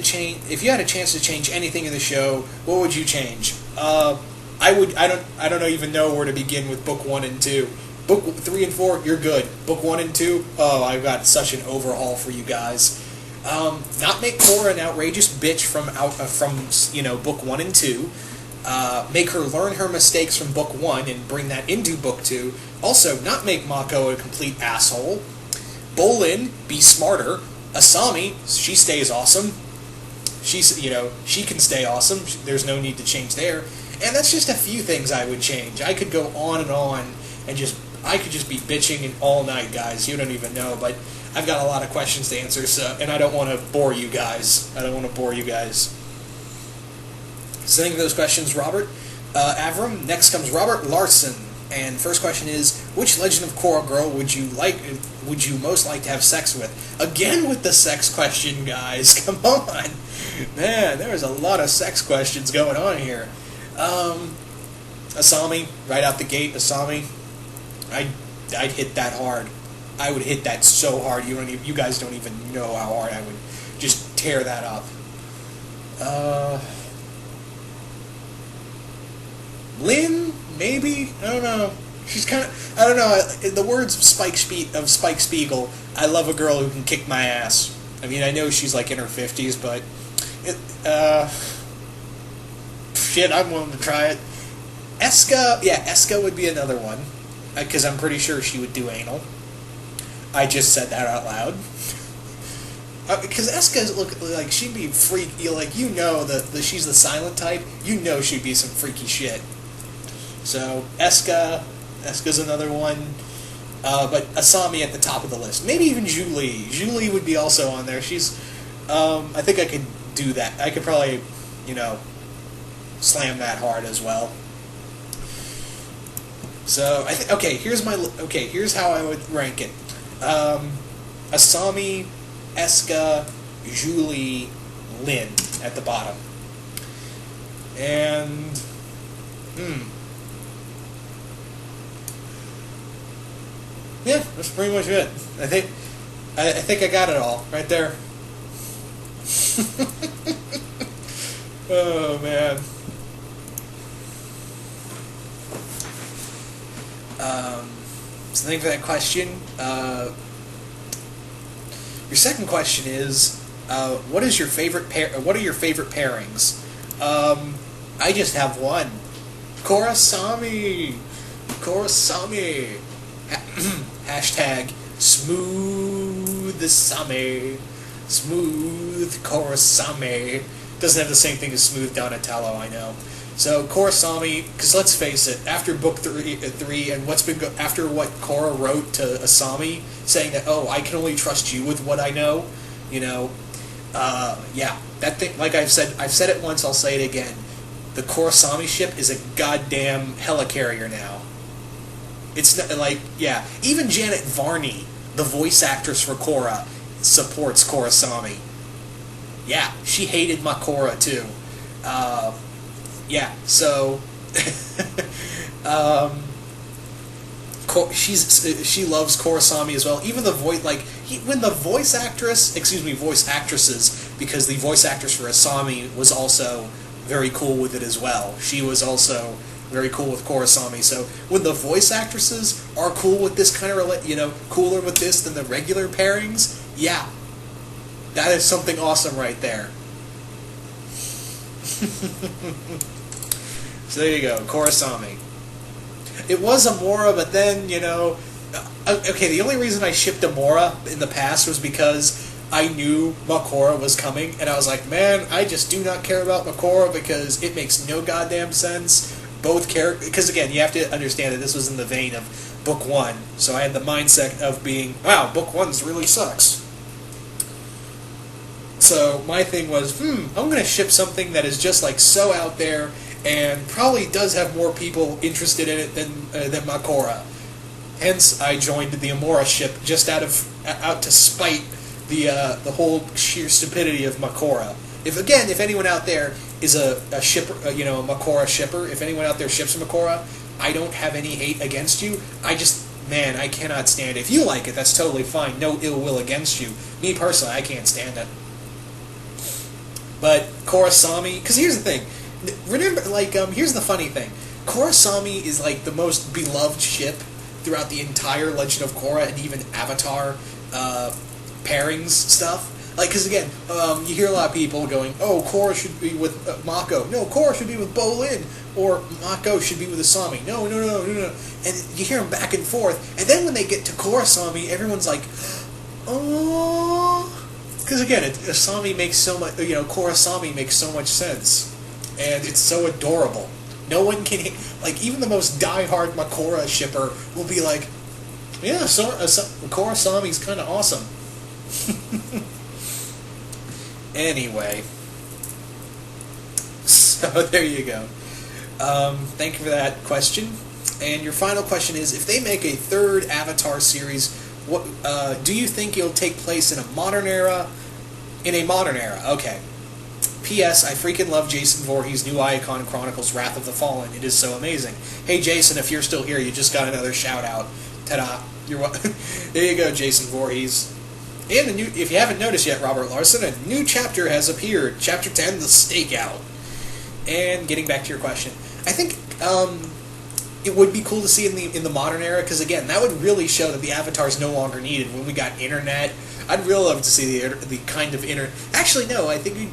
chance to change anything in the show, what would you change? I don't even know where to begin with book 1 and 2. Book 3 and 4, you're good. Book 1 and 2, oh, I've got such an overhaul for you guys. Not make Korra an outrageous bitch from book 1 and 2. Make her learn her mistakes from book 1 and bring that into book 2. Also, not make Mako a complete asshole. Bolin, be smarter. Asami, she stays awesome. She can stay awesome. There's no need to change there. And that's just a few things I would change. I could go on and I could just be bitching all night, guys. You don't even know, but I've got a lot of questions to answer, and I don't want to bore you guys. So think of those questions, Robert Avram. Next comes Robert Larson, and first question is, which Legend of Korra girl would you most like to have sex with? Again with the sex question, guys. Come on, man. There's a lot of sex questions going on here. Asami, right out the gate. Asami, I'd hit that hard. I would hit that so hard. You guys don't even know how hard I would just tear that up. Lynn, maybe? I don't know. She's kind of... I don't know. In the words of Spike Spiegel, I love a girl who can kick my ass. I mean, I know she's like in her 50s, but... shit, I'm willing to try it. Eska would be another one. Because I'm pretty sure she would do anal. I just said that out loud. Because Eska look like she'd be freaky. She's the silent type. She'd be some freaky shit. So Eska's another one. But Asami at the top of the list. Maybe even Julie. Julie would be also on there. She's. I think I could do that. I could probably, slam that hard as well. So here's how I would rank it. Asami, Eska, Julie, Lynn at the bottom. And yeah, that's pretty much it. I think I got it all right there. Oh man. So thank you for that question. Your second question is, what is your favorite what are your favorite pairings? I just have one. Korra Sami. Korra Sami. Hashtag smooth Sami. Smooth Korra Sami. Doesn't have the same thing as smooth Donatello, I know. So Korra Sami, because let's face it, after book three and after what Korra wrote to Asami, saying that, oh, I can only trust you with what I know, yeah, that thing. Like I've said it once, I'll say it again. The Korra Sami ship is a goddamn helicarrier now. It's not, like, yeah, even Janet Varney, the voice actress for Korra, supports Korra Sami. Yeah, she hated my Korra too. Yeah, so she loves Korra Sami as well. Even the voice, when the voice actresses, because the voice actress for Asami was also very cool with it as well. She was also very cool with Korra Sami. So when the voice actresses are cool with this kind of, cooler with this than the regular pairings, yeah, that is something awesome right there. So there you go, Korra Sami. It was Amora, but then, okay, the only reason I shipped Amora in the past was because I knew Makora was coming, and I was like, man, I just do not care about Makora because it makes no goddamn sense. Both characters, because again, you have to understand that this was in the vein of Book 1, so I had the mindset of being, wow, Book 1 really sucks. So my thing was, I'm going to ship something that is just so out there and probably does have more people interested in it than Makora. Hence, I joined the Amora ship just out to spite the whole sheer stupidity of Makora. If anyone out there is a shipper, a Makora shipper, if anyone out there ships a Makora, I don't have any hate against you. I cannot stand it. If you like it, that's totally fine. No ill will against you. Me personally, I can't stand it. But Korra Sami, because here's the thing. Remember, here's the funny thing. Korra Sami is, the most beloved ship throughout the entire Legend of Korra and even Avatar pairings stuff. Because again, you hear a lot of people going, oh, Korra should be with Mako. No, Korra should be with Bolin. Or Mako should be with Asami. No. And you hear them back and forth. And then when they get to Korra Sami, everyone's like, oh. Because again, Asami makes so much, Korra Sami makes so much sense. And it's so adorable. No one can, even the most diehard Makora shipper will be like, yeah, Korra Sami's kind of awesome. Anyway. So, there you go. Thank you for that question. And your final question is, if they make a third Avatar series, what do you think it'll take place in a modern era? In a modern era, okay. P.S. I freaking love Jason Voorhees' new Icon Chronicles Wrath of the Fallen. It is so amazing. Hey, Jason, if you're still here, you just got another shout-out. Ta-da. There you go, Jason Voorhees. And if you haven't noticed yet, Robert Larson, a new chapter has appeared. Chapter 10, The Stakeout. And getting back to your question, I think it would be cool to see in the modern era, because again, that would really show that the Avatar is no longer needed. When we got internet, I'd really love to see the kind of internet. Actually, no, I think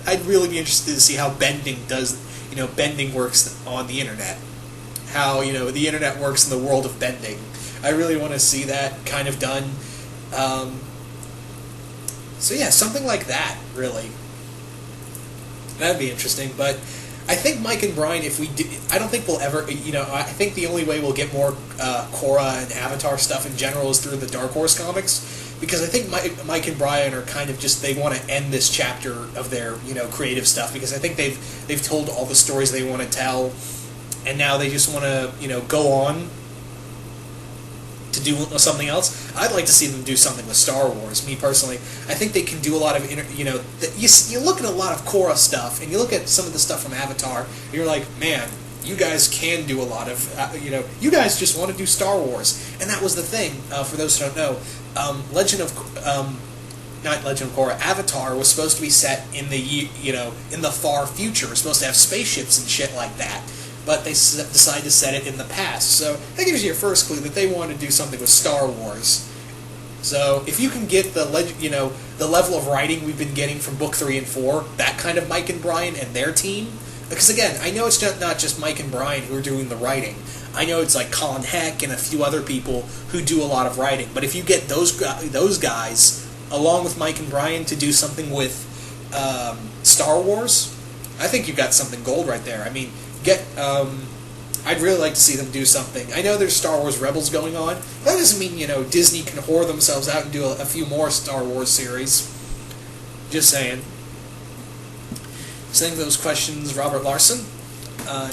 I'd really be interested to see how bending bending works on the internet. How the internet works in the world of bending. I really want to see that kind of done. So yeah, something like that, really. That'd be interesting, but I think Mike and Brian, if we do, I don't think we'll ever, I think the only way we'll get more Korra and Avatar stuff in general is through the Dark Horse comics, because I think Mike and Brian are kind of just, they want to end this chapter of their, creative stuff, because I think they've told all the stories they want to tell, and now they just want to, go on to do something else. I'd like to see them do something with Star Wars. Me personally, I think they can do a lot of you look at a lot of Korra stuff and you look at some of the stuff from Avatar and you're like, man, you guys can do a lot of you guys just want to do Star Wars. And that was the thing, for those who don't know, not Legend of Korra, Avatar was supposed to be set in the in the far future. It was supposed to have spaceships and shit like that. but they decide to set it in the past. So that gives you your first clue that they want to do something with Star Wars. So if you can get the level of writing we've been getting from Book 3 and 4, that kind of Mike and Brian and their team, because again, I know it's not just Mike and Brian who are doing the writing. I know it's like Colin Heck and a few other people who do a lot of writing. But if you get those guys, along with Mike and Brian, to do something with Star Wars, I think you've got something gold right there. I mean, I'd really like to see them do something. I know there's Star Wars Rebels going on. That doesn't mean, Disney can whore themselves out and do a few more Star Wars series. Just saying. Sending those questions, Robert Larson.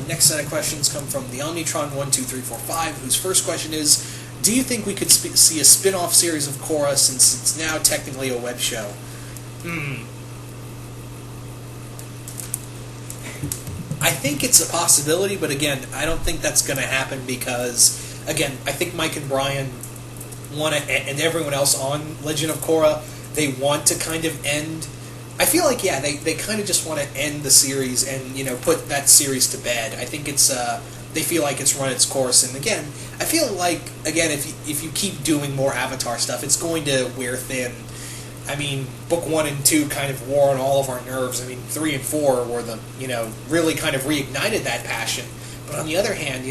Next set of questions come from the Omnitron12345, whose first question is, do you think we could see a spin-off series of Korra since it's now technically a web show? I think it's a possibility, but again, I don't think that's going to happen because, again, I think Mike and Brian and everyone else on Legend of Korra, they want to kind of end. I feel like, yeah, they kind of just want to end the series and, put that series to bed. I think it's, they feel like it's run its course, and again, I feel like, again, if you keep doing more Avatar stuff, it's going to wear thin. I mean, Book 1 and 2 kind of wore on all of our nerves. I mean, 3 and 4 were the, really kind of reignited that passion. But on the other hand,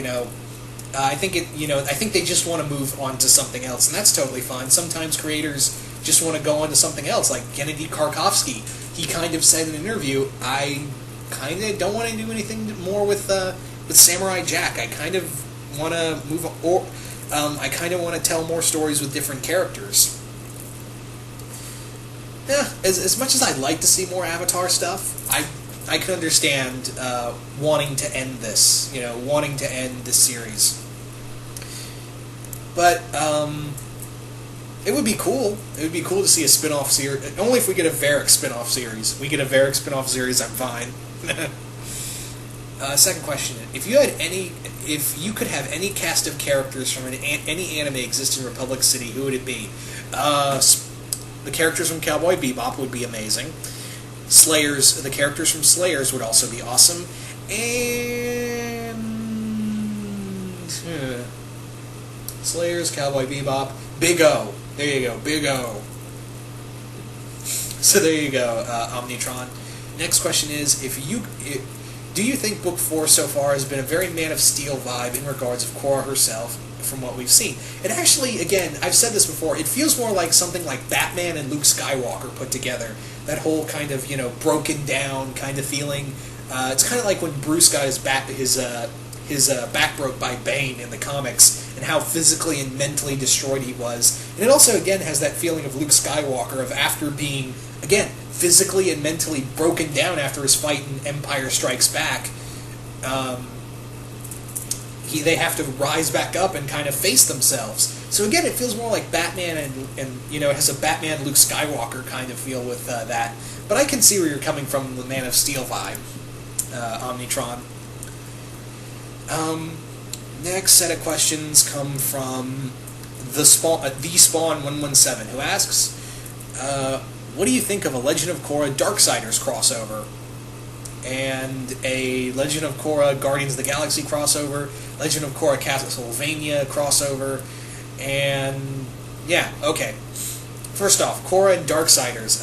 I think I think they just want to move on to something else, and that's totally fine. Sometimes creators just want to go on to something else, like Gennady Karkovsky. He kind of said in an interview, I kind of don't want to do anything more with Samurai Jack. I kind of want to move on, I kind of want to tell more stories with different characters. Yeah, as much as I'd like to see more Avatar stuff, I can understand wanting to end this, wanting to end this series. But it would be cool. It would be cool to see a spin-off series. Only if we get a Varric spin-off series. We get a Varric spin-off series, I'm fine. Second question: if you could have any cast of characters from any anime exist in Republic City, who would it be? The characters from Cowboy Bebop would be amazing. The characters from Slayers would also be awesome. And Slayers, Cowboy Bebop, Big O. There you go, Big O. So there you go, Omnitron. Next question is, do you think Book 4 so far has been a very Man of Steel vibe in regards of Korra herself? From what we've seen, it actually, again, I've said this before, it feels more like something like Batman and Luke Skywalker put together. That whole kind of broken down kind of feeling. It's kind of like when Bruce got his back broke by Bane in the comics, and how physically and mentally destroyed he was. And it also again has that feeling of Luke Skywalker of after being again physically and mentally broken down after his fight in Empire Strikes Back. They have to rise back up and kind of face themselves. So again, it feels more like Batman and it has a Batman Luke Skywalker kind of feel with that. But I can see where you're coming from, the Man of Steel vibe, Omnitron. Next set of questions come from the Spawn 117, who asks, what do you think of a Legend of Korra Darksiders crossover? And a Legend of Korra Guardians of the Galaxy crossover, Legend of Korra Castlevania crossover, and yeah, okay. First off, Korra and Darksiders.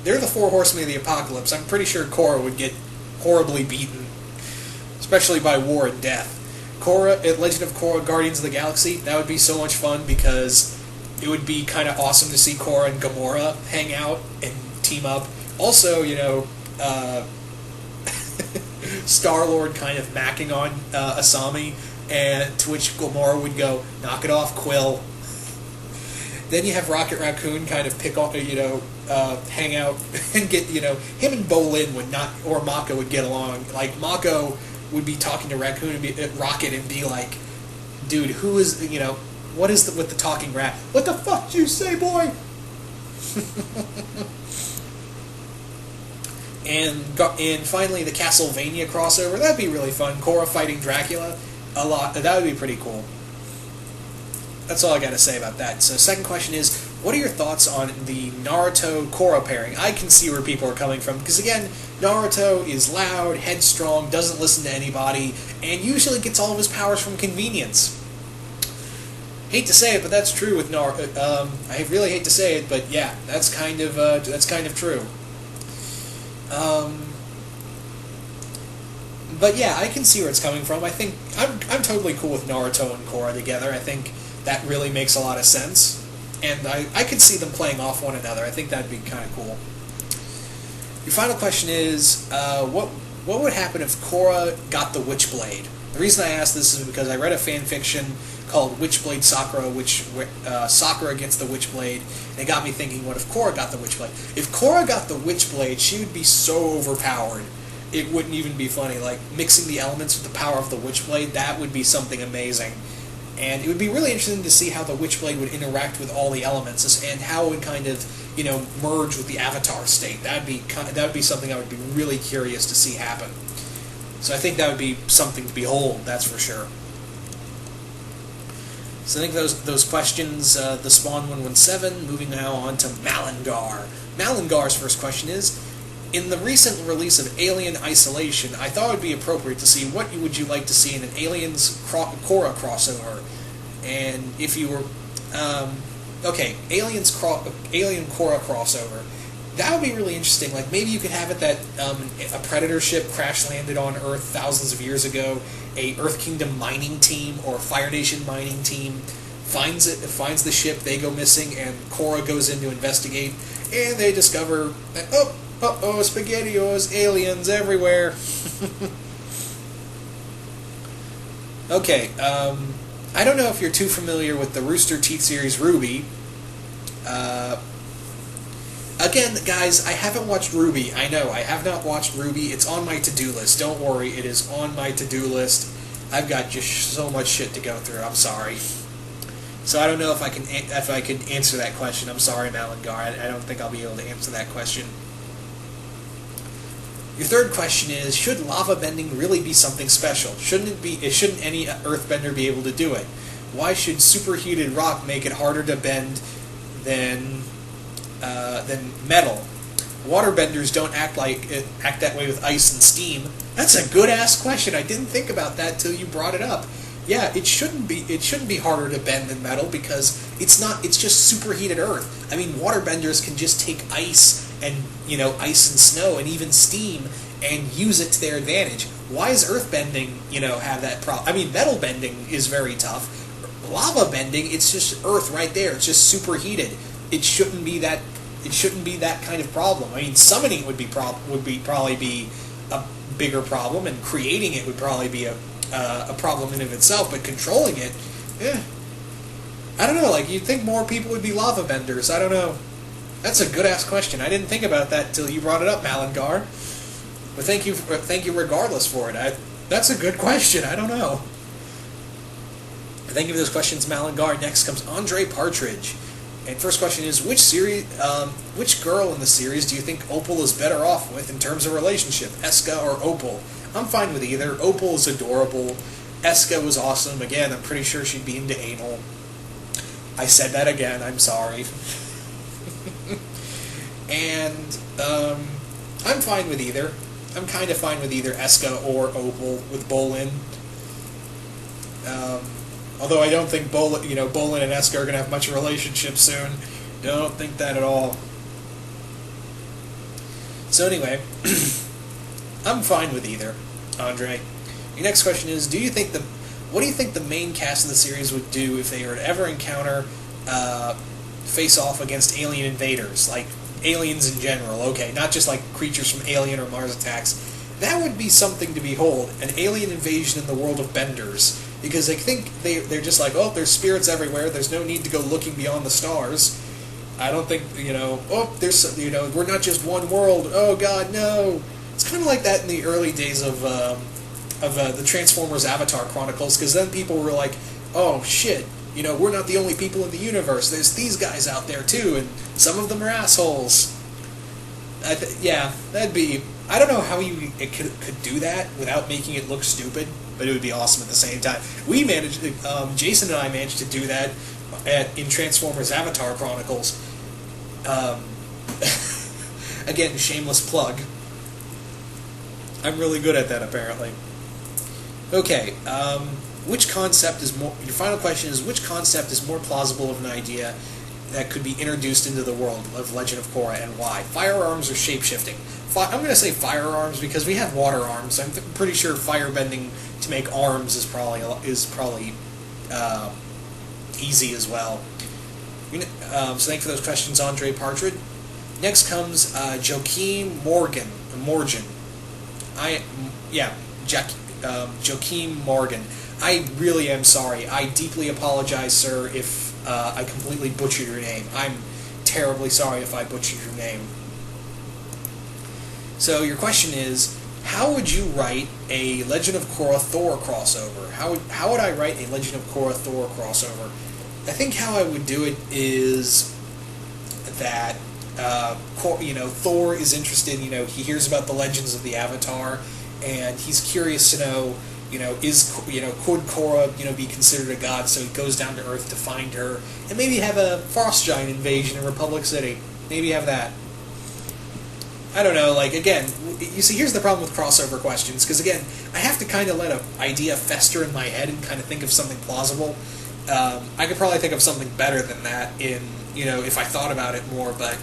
They're the four horsemen of the apocalypse. I'm pretty sure Korra would get horribly beaten, especially by war and death. Legend of Korra Guardians of the Galaxy, that would be so much fun because it would be kind of awesome to see Korra and Gamora hang out and team up. Also, Star-Lord kind of macking on Asami, and to which Gamora would go, knock it off, Quill. Then you have Rocket Raccoon kind of pick off, hang out and get, him and Bolin would not, or Mako would get along. Like, Mako would be talking to Raccoon and Rocket and be like, dude, who is, what is with the talking rat? What the fuck did you say, boy? And finally, the Castlevania crossover. That'd be really fun. Korra fighting Dracula. That would be pretty cool. That's all I got to say about that. So second question is, What are your thoughts on the Naruto-Korra pairing? I can see where people are coming from, because again, Naruto is loud, headstrong, doesn't listen to anybody, and usually gets all of his powers from convenience. Hate to say it, but that's true with Naruto. I really hate to say it, but yeah, that's kind of true. But yeah, I can see where it's coming from. I think I'm totally cool with Naruto and Korra together. I think that really makes a lot of sense. And I could see them playing off one another. I think that'd be kind of cool. Your final question is, what would happen if Korra got the Witchblade? The reason I ask this is because I read a fan fiction called Witchblade Sakura, which Sakura gets the Witchblade, and it got me thinking, what if Korra got the Witchblade? If Korra got the Witchblade, she would be so overpowered, it wouldn't even be funny. Like, mixing the elements with the power of the Witchblade, that would be something amazing. And it would be really interesting to see how the Witchblade would interact with all the elements, and how it would kind of, merge with the Avatar state. That would be something I would be really curious to see happen. So I think that would be something to behold, that's for sure. So I think those questions, the Spawn 117, moving now on to Malingar. Malingar's first question is, in the recent release of Alien Isolation, I thought it would be appropriate to see what would you like to see in an Aliens Korra crossover. And if you were... Alien Korra crossover. That would be really interesting. Like, maybe you could have it that a Predator ship crash-landed on Earth thousands of years ago, a Earth Kingdom mining team or Fire Nation mining team finds the ship, they go missing, and Korra goes in to investigate, and they discover that, SpaghettiOs, aliens everywhere. Okay, I don't know if you're too familiar with the Rooster Teeth series RWBY. Again, guys, I haven't watched RWBY. I know, I have not watched RWBY. It's on my to-do list. Don't worry, it is on my to-do list. I've got just so much shit to go through. I'm sorry. So I don't know if I can answer that question. I'm sorry, Malingar. I don't think I'll be able to answer that question. Your third question is, should lava bending really be something special? Shouldn't any earthbender be able to do it? Why should superheated rock make it harder to bend than metal? Waterbenders don't act that way with ice and steam. That's a good ass question. I didn't think about that till you brought it up. Yeah, it shouldn't be harder to bend than metal, because it's just superheated earth. I mean, waterbenders can just take ice and snow and even steam and use it to their advantage. Why is earth bending, have that problem? I mean, metal bending is very tough. Lava bending, it's just earth right there. It's just superheated. It shouldn't be that kind of problem. I mean, summoning it would probably be a bigger problem, and creating it would probably be a problem in of itself. But controlling it, I don't know. Like, you'd think more people would be lava benders. I don't know. That's a good ass question. I didn't think about that till you brought it up, Malingar. But thank you regardless for it. That's a good question. I don't know. Thank you for those questions, Malingar. Next comes Andre Partridge. And first question is, which girl in the series do you think Opal is better off with in terms of relationship, Eska or Opal? I'm fine with either. Opal is adorable. Eska was awesome. Again, I'm pretty sure she'd be into anal. I said that again. I'm sorry. And I'm fine with either. I'm kind of fine with either Eska or Opal with Bolin. Although I don't think Bolin and Eska are going to have much of a relationship soon. Don't think that at all. So anyway, I'm fine with either, Andre. Your next question is, what do you think the main cast of the series would do if they were to ever encounter face off against alien invaders, like aliens in general? Okay, not just like creatures from Alien or Mars Attacks. That would be something to behold, an alien invasion in the world of benders. Because I think they're just like, there's spirits everywhere, there's no need to go looking beyond the stars. I don't think, we're not just one world, oh god, no. It's kind of like that in the early days of the Transformers Avatar Chronicles, because then people were like, oh shit, we're not the only people in the universe, there's these guys out there too, and some of them are assholes. That'd be... I don't know how you could do that without making it look stupid, but it would be awesome at the same time. We managed, Jason and I managed to do that in Transformers Avatar Chronicles. Again, shameless plug. I'm really good at that, apparently. Okay, which concept is more... Your final question is, which concept is more plausible of an idea that could be introduced into the world of Legend of Korra, and why? Firearms or shapeshifting? I'm going to say firearms because we have water arms. I'm pretty sure firebending to make arms is probably easy as well. So thank you for those questions, Andre Partridge. Next comes Joaquin Morgan. Joaquin Morgan. I really am sorry. I deeply apologize, sir, if I completely butchered your name. I'm terribly sorry if I butchered your name. So your question is, how would you write a Legend of Korra Thor crossover? How would I write a Legend of Korra Thor crossover? I think how I would do it is that Thor is interested. He hears about the legends of the Avatar, and he's curious to know, could Korra, be considered a god? So he goes down to Earth to find her, and maybe have a frost giant invasion in Republic City. Maybe have that. I don't know. Again, you see, here's the problem with crossover questions, because again, I have to kind of let an idea fester in my head and kind of think of something plausible. I could probably think of something better than that if I thought about it more, but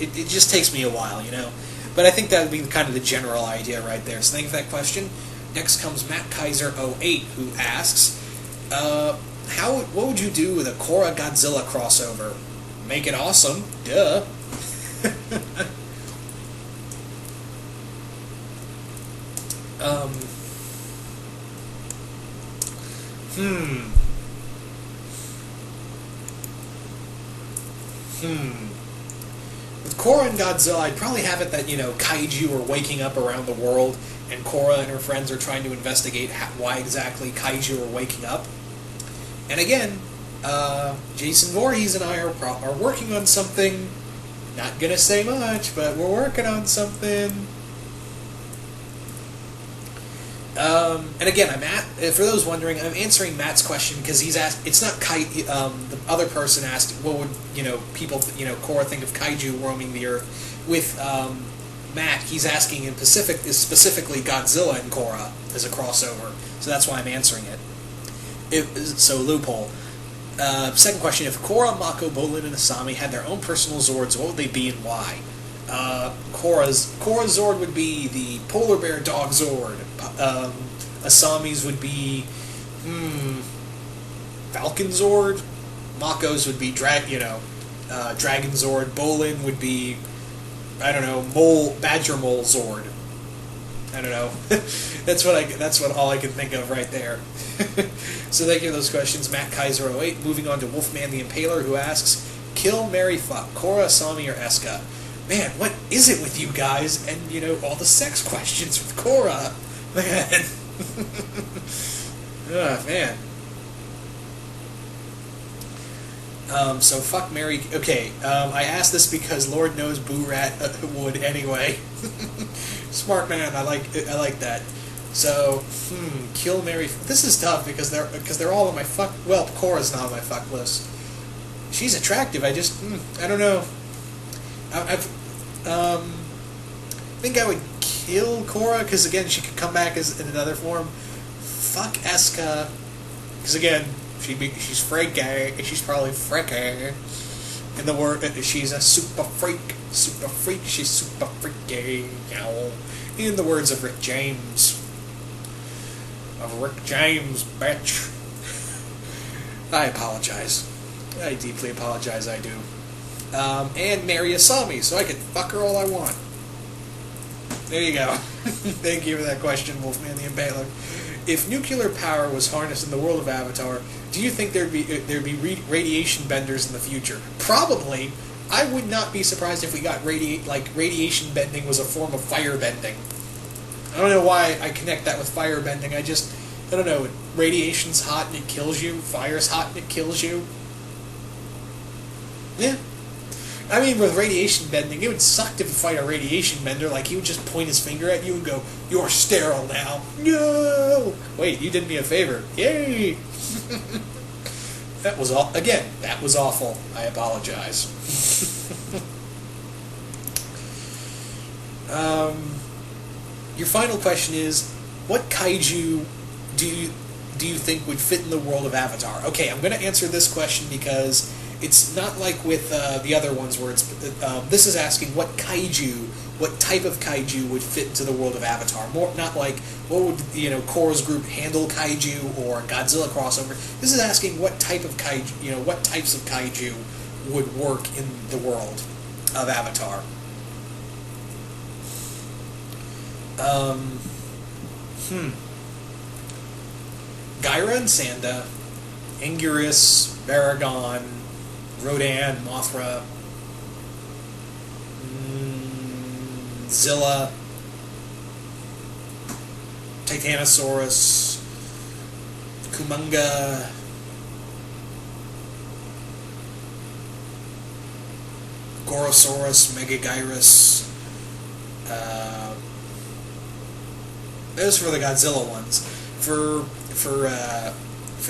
it just takes me a while, But I think that would be kind of the general idea right there. So thank you for that question. Next comes Matt Kaiser 08, who asks, what would you do with a Korra Godzilla crossover? Make it awesome, duh. With Korra and Godzilla, I'd probably have it that, kaiju are waking up around the world, and Korra and her friends are trying to investigate why exactly kaiju are waking up. And again, Jason Voorhees and I are working on something. Not gonna say much, but we're working on something. And again, for those wondering, I'm answering Matt's question because he's asked. It's not the other person asked, what would people Korra think of kaiju roaming the Earth? With Matt, he's asking specifically Godzilla and Korra as a crossover. So that's why I'm answering it. So loophole. Second question: if Korra, Mako, Bolin, and Asami had their own personal Zords, what would they be and why? Korra's Zord would be the Polar Bear Dog Zord. Asami's would be Falcon Zord. Mako's would be Dragon Zord. Bolin would be, I don't know, Badger Mole Zord. I don't know. That's what all I can think of right there. So thank you for those questions, Matt Kaiser 08. Moving on to Wolfman the Impaler, who asks, kill, marry, fuck, Korra, Asami, or Eska? Man, what is it with you guys and, all the sex questions with Korra? Man. Man. So fuck, marry... Okay, I asked this because Lord knows Boo Rat would anyway. Smart man, I like that. So, kill, marry... This is tough because they're all on my fuck... Well, Korra's not on my fuck list. She's attractive, I don't know. I think I would kill Korra, because again, she could come back in another form. Fuck Eska, because again, she's freaky. She's probably freaky. In the word, she's a super freak. She's super freaky. In the words of Rick James. Bitch. I apologize. I deeply apologize, I do. And marry Asami, so I can fuck her all I want. There you go. Thank you for that question, Wolfman the Impaler. If nuclear power was harnessed in the world of Avatar, do you think there'd be radiation benders in the future? Probably. I would not be surprised if we got radiation bending was a form of fire bending. I don't know why I connect that with fire bending. I don't know. Radiation's hot and it kills you. Fire's hot and it kills you. Yeah. I mean, with radiation bending, it would suck to fight a radiation bender. Like, he would just point his finger at you and go, "You're sterile now." No! Wait, you did me a favor. Yay! That was that was awful. I apologize. Your final question is, what kaiju do you think would fit in the world of Avatar? Okay, I'm going to answer this question because it's not like with the other ones where it's. This is asking what type of kaiju would fit into the world of Avatar. More not like what would Korra's group handle kaiju or Godzilla crossover. This is asking what type of kaiju, what types of kaiju would work in the world of Avatar. Gyra and Sanda, Anguirus, Baragon, Rodan, Mothra, Zilla, Titanosaurus, Kumonga, Gorosaurus, Megagyrus. Those for the Godzilla ones. For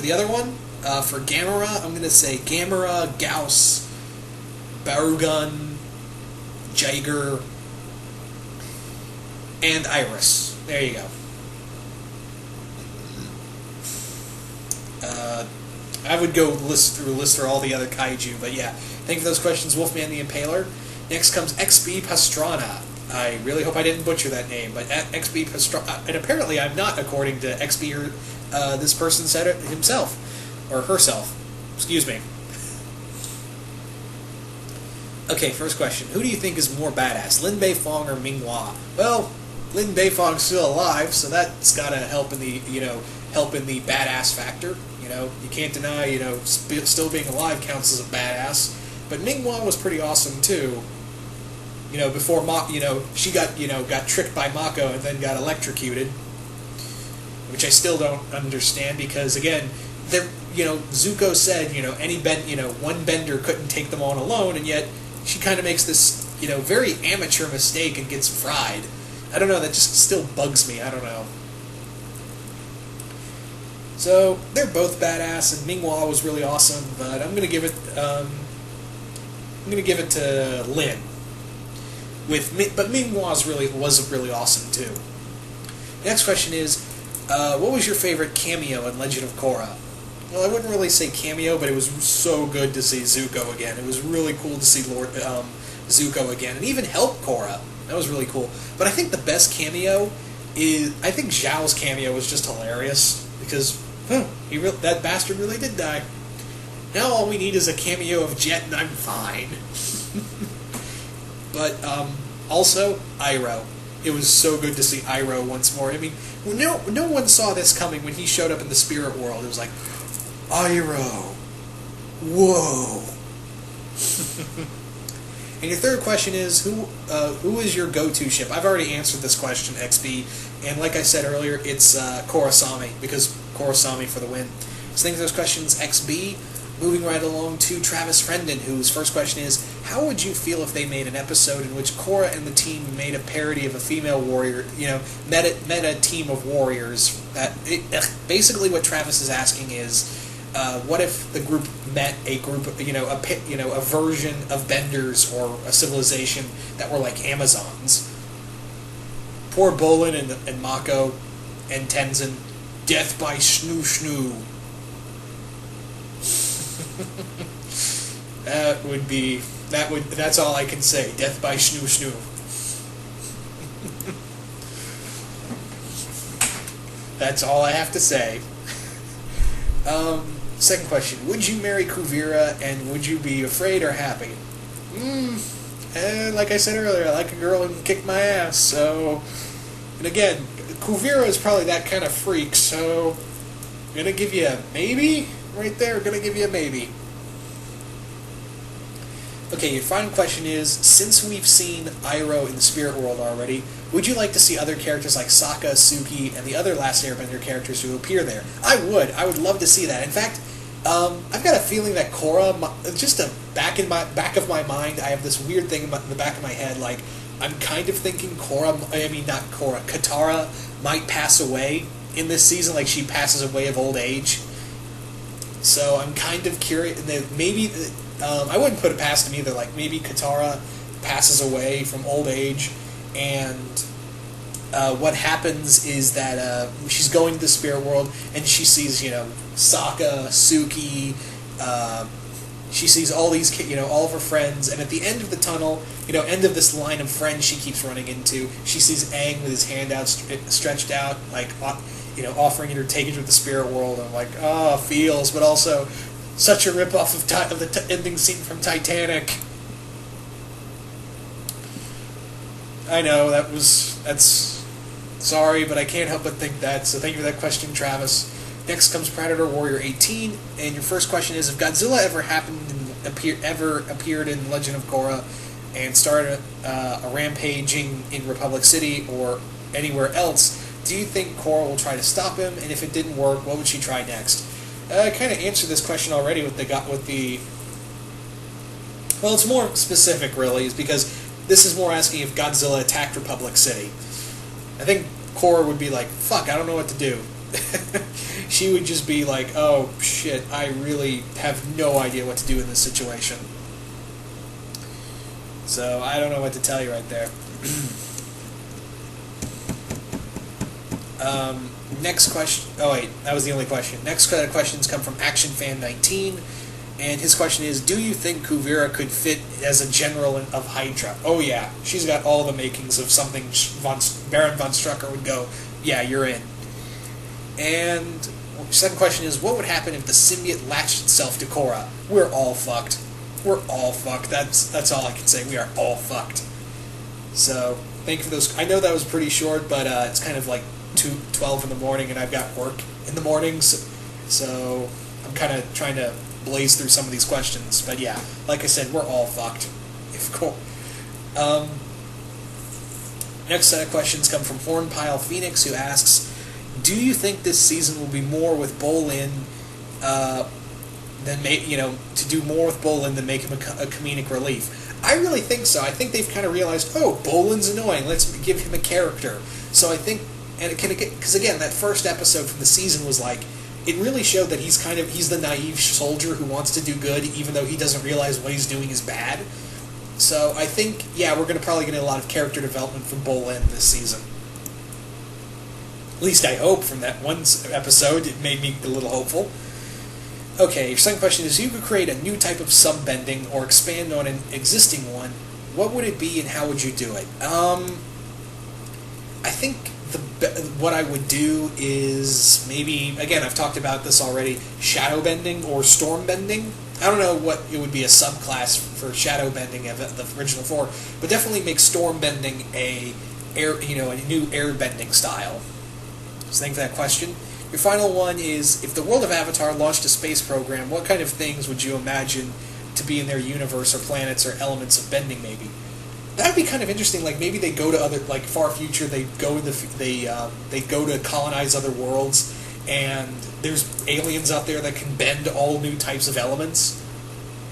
the other one, for Gamera, I'm gonna say Gamera, Gauss, Barugun, Jaeger, and Iris. There you go. I would go list through all the other kaiju, but yeah. Thank you for those questions, Wolfman the Impaler. Next comes XB Pastrana. I really hope I didn't butcher that name, but XB Pastrana, and apparently I'm not, according to XB, this person said it himself, or herself. Excuse me. Okay, first question. Who do you think is more badass, Lin Beifong or Ming Hua? Well, Lin Beifong's still alive, so that's got to help in the, badass factor. You can't deny, still being alive counts as a badass. But Ming Hua was pretty awesome too. Before she got tricked by Mako and then got electrocuted, which I still don't understand because again, Zuko said one bender couldn't take them on alone, and yet she kind of makes this very amateur mistake and gets fried. I don't know. That just still bugs me. I don't know. So they're both badass, and Ming Hua was really awesome, but I'm gonna give it to Lin. But Ming Hua was really awesome too. Next question is, what was your favorite cameo in Legend of Korra? Well, I wouldn't really say cameo, but it was so good to see Zuko again. It was really cool to see Lord Zuko again, and even help Korra. That was really cool. But I think the best cameo is Zhao's cameo was just hilarious because that bastard really did die. Now all we need is a cameo of Jet, and I'm fine. But also Iroh. It was so good to see Iroh once more. I mean, no one saw this coming when he showed up in the spirit world. It was like, Iroh, whoa. And your third question is, who is your go-to ship? I've already answered this question, XB, and like I said earlier, it's Korrasami, because Korrasami for the win. So thank you for those questions, XB. Moving right along to Travis Frendon, whose first question is, how would you feel if they made an episode in which Korra and the team made a parody of a female warrior, met a team of warriors? Basically what Travis is asking is, what if the group met a group, a version of benders or a civilization that were like Amazons? Poor Bolin and Mako and Tenzin, death by snoo snoo. That's all I can say. Death by snoo snoo. That's all I have to say. Second question. Would you marry Kuvira, and would you be afraid or happy? Like I said earlier, I like a girl who can kick my ass, so... And again, Kuvira is probably that kind of freak, so... I'm gonna give you a maybe? Right there, I'm gonna give you a maybe. Okay, your final question is, since we've seen Iroh in the spirit world already, would you like to see other characters like Sokka, Suki, and the other Last Airbender characters who appear there? I would love to see that. In fact, I've got a feeling that Korra, just a back of my mind, I have this weird thing in the back of my head, like, I'm kind of thinking not Korra, Katara might pass away in this season, like she passes away of old age. So I'm kind of curious, maybe, I wouldn't put it past him either, like maybe Katara passes away from old age, and what happens is that she's going to the spirit world, and she sees, Sokka, Suki, she sees all these, all of her friends, and at the end of the tunnel, end of this line of friends she keeps running into, she sees Aang with his hand out, stretched out, like, offering her take into the spirit world, and I'm like, feels, but also such a ripoff of the ending scene from Titanic. I know, that's, sorry, but I can't help but think that, so thank you for that question, Travis. Next comes Predator Warrior 18, and your first question is, if Godzilla ever appeared in Legend of Korra and started a rampaging in Republic City or anywhere else, do you think Korra will try to stop him? And if it didn't work, what would she try next? I kind of answered this question already with the. Well, it's more specific, really, is because this is more asking if Godzilla attacked Republic City. I think Korra would be like, "Fuck, I don't know what to do." She would just be like, "Oh shit, I really have no idea what to do in this situation." So I don't know what to tell you right there. Next question. Oh wait, that was the only question. Next questions come from ActionFan19, and his question is: do you think Kuvira could fit as a general of Hydra? Oh yeah, she's got all the makings of something Baron von Strucker would go, yeah, you're in. And second question is: what would happen if the symbiote latched itself to Korra? We're all fucked. We're all fucked. That's all I can say. We are all fucked. So thank you for those. I know that was pretty short, but it's kind of like 12 in the morning, and I've got work in the mornings, so I'm kind of trying to blaze through some of these questions. But yeah, like I said, we're all fucked. If cool. Next set of questions come from Hornpile Phoenix, who asks, do you think this season will be more with Bolin to do more with Bolin than make him a comedic relief? I really think so. I think they've kind of realized, Bolin's annoying, let's give him a character. So I think, and because again, that first episode from the season was like, it really showed that he's the naive soldier who wants to do good, even though he doesn't realize what he's doing is bad. So I think, yeah, we're probably going to get a lot of character development from Bolin this season. At least I hope. From that one episode, it made me a little hopeful. Okay, your second question is, if you could create a new type of sub-bending or expand on an existing one, what would it be and how would you do it? I think what I would do is maybe, again, I've talked about this already, shadow bending or storm bending. I don't know what it would be a subclass for shadow bending of the original four, but definitely make storm bending a new air bending style. So thank you for that question. Your final one is, if the world of Avatar launched a space program, what kind of things would you imagine to be in their universe or planets or elements of bending maybe? That would be kind of interesting. Like maybe they go to other, like far future, they go to colonize other worlds, and there's aliens out there that can bend all new types of elements.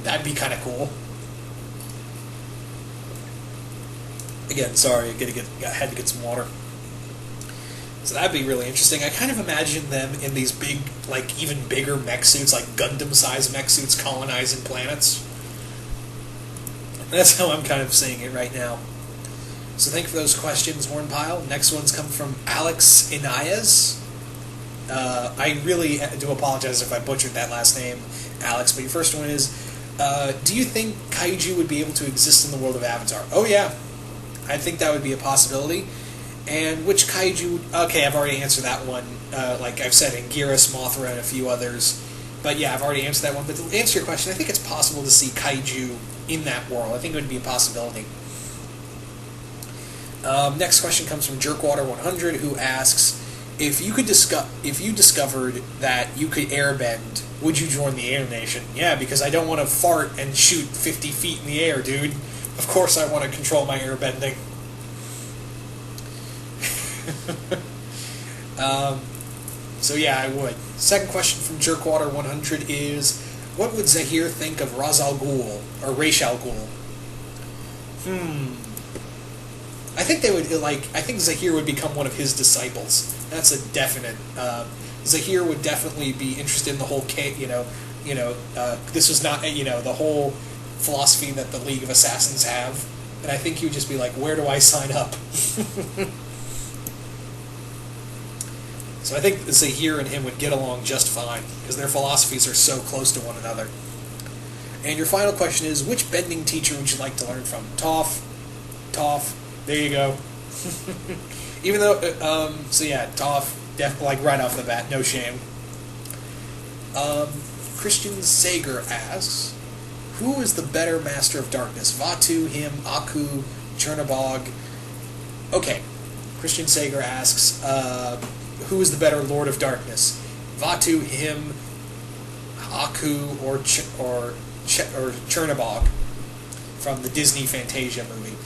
That'd be kind of cool. Again, sorry, I had to get some water. So that'd be really interesting. I kind of imagine them in these big, like even bigger mech suits, like Gundam-sized mech suits, colonizing planets. That's how I'm kind of seeing it right now. So thank you for those questions, Hornpile. Next ones come from Alex Inayas. I really do apologize if I butchered that last name, Alex, but your first one is, do you think kaiju would be able to exist in the world of Avatar? Oh yeah, I think that would be a possibility. And which kaiju... Okay, I've already answered that one. Like I've said, Anguirus, Mothra, and a few others. But yeah, I've already answered that one. But to answer your question, I think it's possible to see kaiju in that world. I think it would be a possibility. Next question comes from Jerkwater100, who asks, if you discovered that you could airbend, would you join the Air Nation? Yeah, because I don't want to fart and shoot 50 feet in the air, dude. Of course I want to control my airbending. So yeah, I would. Second question from Jerkwater100 is, what would Zahir think of Ra's al Ghul, or Ra's al Ghul? I think they would, I think Zahir would become one of his disciples. That's a definite. Zahir would definitely be interested in the whole, this was not, the whole philosophy that the League of Assassins have. And I think he would just be like, where do I sign up? So I think Zahir and him would get along just fine, because their philosophies are so close to one another. And your final question is, which bending teacher would you like to learn from? Toph. There you go. Even though, Toph, right off the bat, no shame. Christian Sager asks, who is the better Master of Darkness? Vatu, him, Aku, Chernabog? Okay. Christian Sager asks, who is the better Lord of Darkness? Vatu, him, Aku, or Chernabog from the Disney Fantasia movie?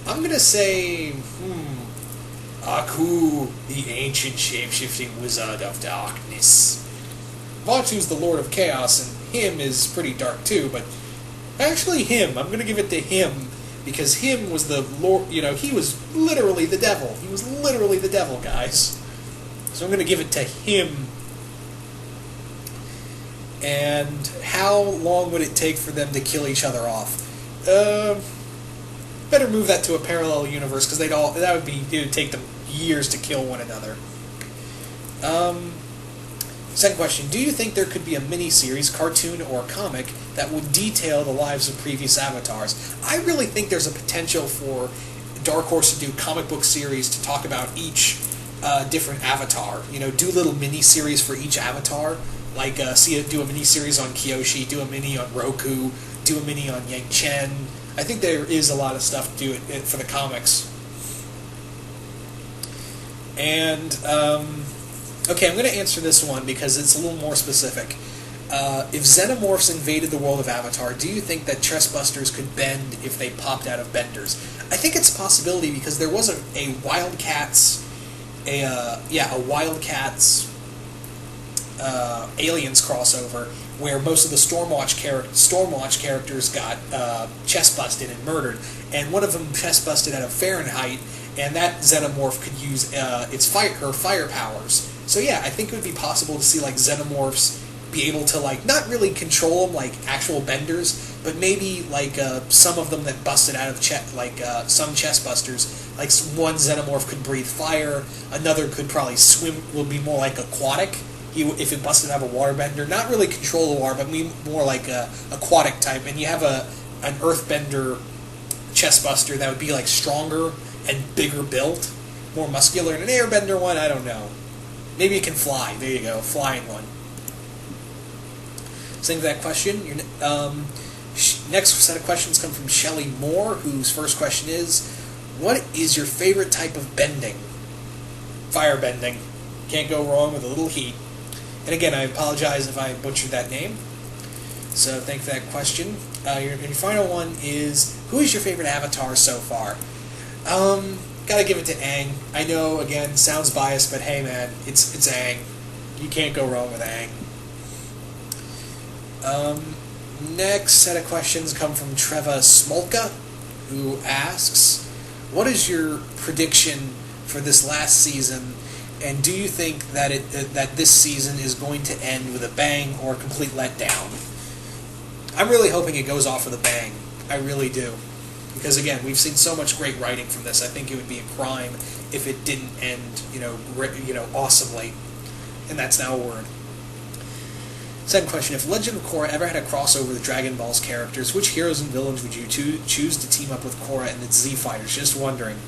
I'm going to say, Aku, the ancient shape-shifting wizard of darkness. Vatu's the Lord of Chaos, and him is pretty dark too, but actually him. I'm going to give it to him, because him was the Lord, he was literally the devil. He was literally the devil, guys. So I'm going to give it to him. And how long would it take for them to kill each other off? Better move that to a parallel universe, because it would take them years to kill one another. Second question, do you think there could be a mini-series, cartoon, or comic that would detail the lives of previous avatars? I really think there's a potential for Dark Horse to do comic book series to talk about each different avatar. Do little mini-series for each avatar. Like, do a mini-series on Kyoshi, do a mini on Roku, do a mini on Yang Chen. I think there is a lot of stuff to do it for the comics. And, okay, I'm going to answer this one because it's a little more specific. If Xenomorphs invaded the world of Avatar, do you think that Chessbusters could bend if they popped out of benders? I think it's a possibility because there was a Wildcats Aliens crossover where most of the Stormwatch characters got chest busted and murdered, and one of them chest busted out of Fahrenheit, and that Xenomorph could use her fire powers. So yeah, I think it would be possible to see like Xenomorphs be able to not really control them like actual benders, but maybe some of them that busted out of some chest busters. Like one Xenomorph could breathe fire, another could probably swim, would be more like aquatic. If it busted out of a waterbender, not really control the water, but more like a aquatic type. And you have an earthbender chestbuster that would be stronger and bigger built, more muscular. And an airbender one, I don't know. Maybe it can fly. There you go, flying one. Same to that question. Next set of questions come from Shelley Moore, whose first question is, what is your favorite type of bending? Fire bending. Can't go wrong with a little heat. And again, I apologize if I butchered that name. So thank you for that question. Your final one is, who is your favorite avatar so far? Gotta give it to Aang. I know, again, sounds biased, but hey man, it's Aang. You can't go wrong with Aang. Next set of questions come from Treva Smolka, who asks, what is your prediction for this last season, and do you think that that this season is going to end with a bang or a complete letdown? I'm really hoping it goes off with a bang. I really do. Because again, we've seen so much great writing from this. I think it would be a crime if it didn't end, awesomely. And that's now a word. Second question, if Legend of Korra ever had a crossover with Dragon Ball's characters, which heroes and villains would you choose to team up with Korra and its Z Fighters? Just wondering.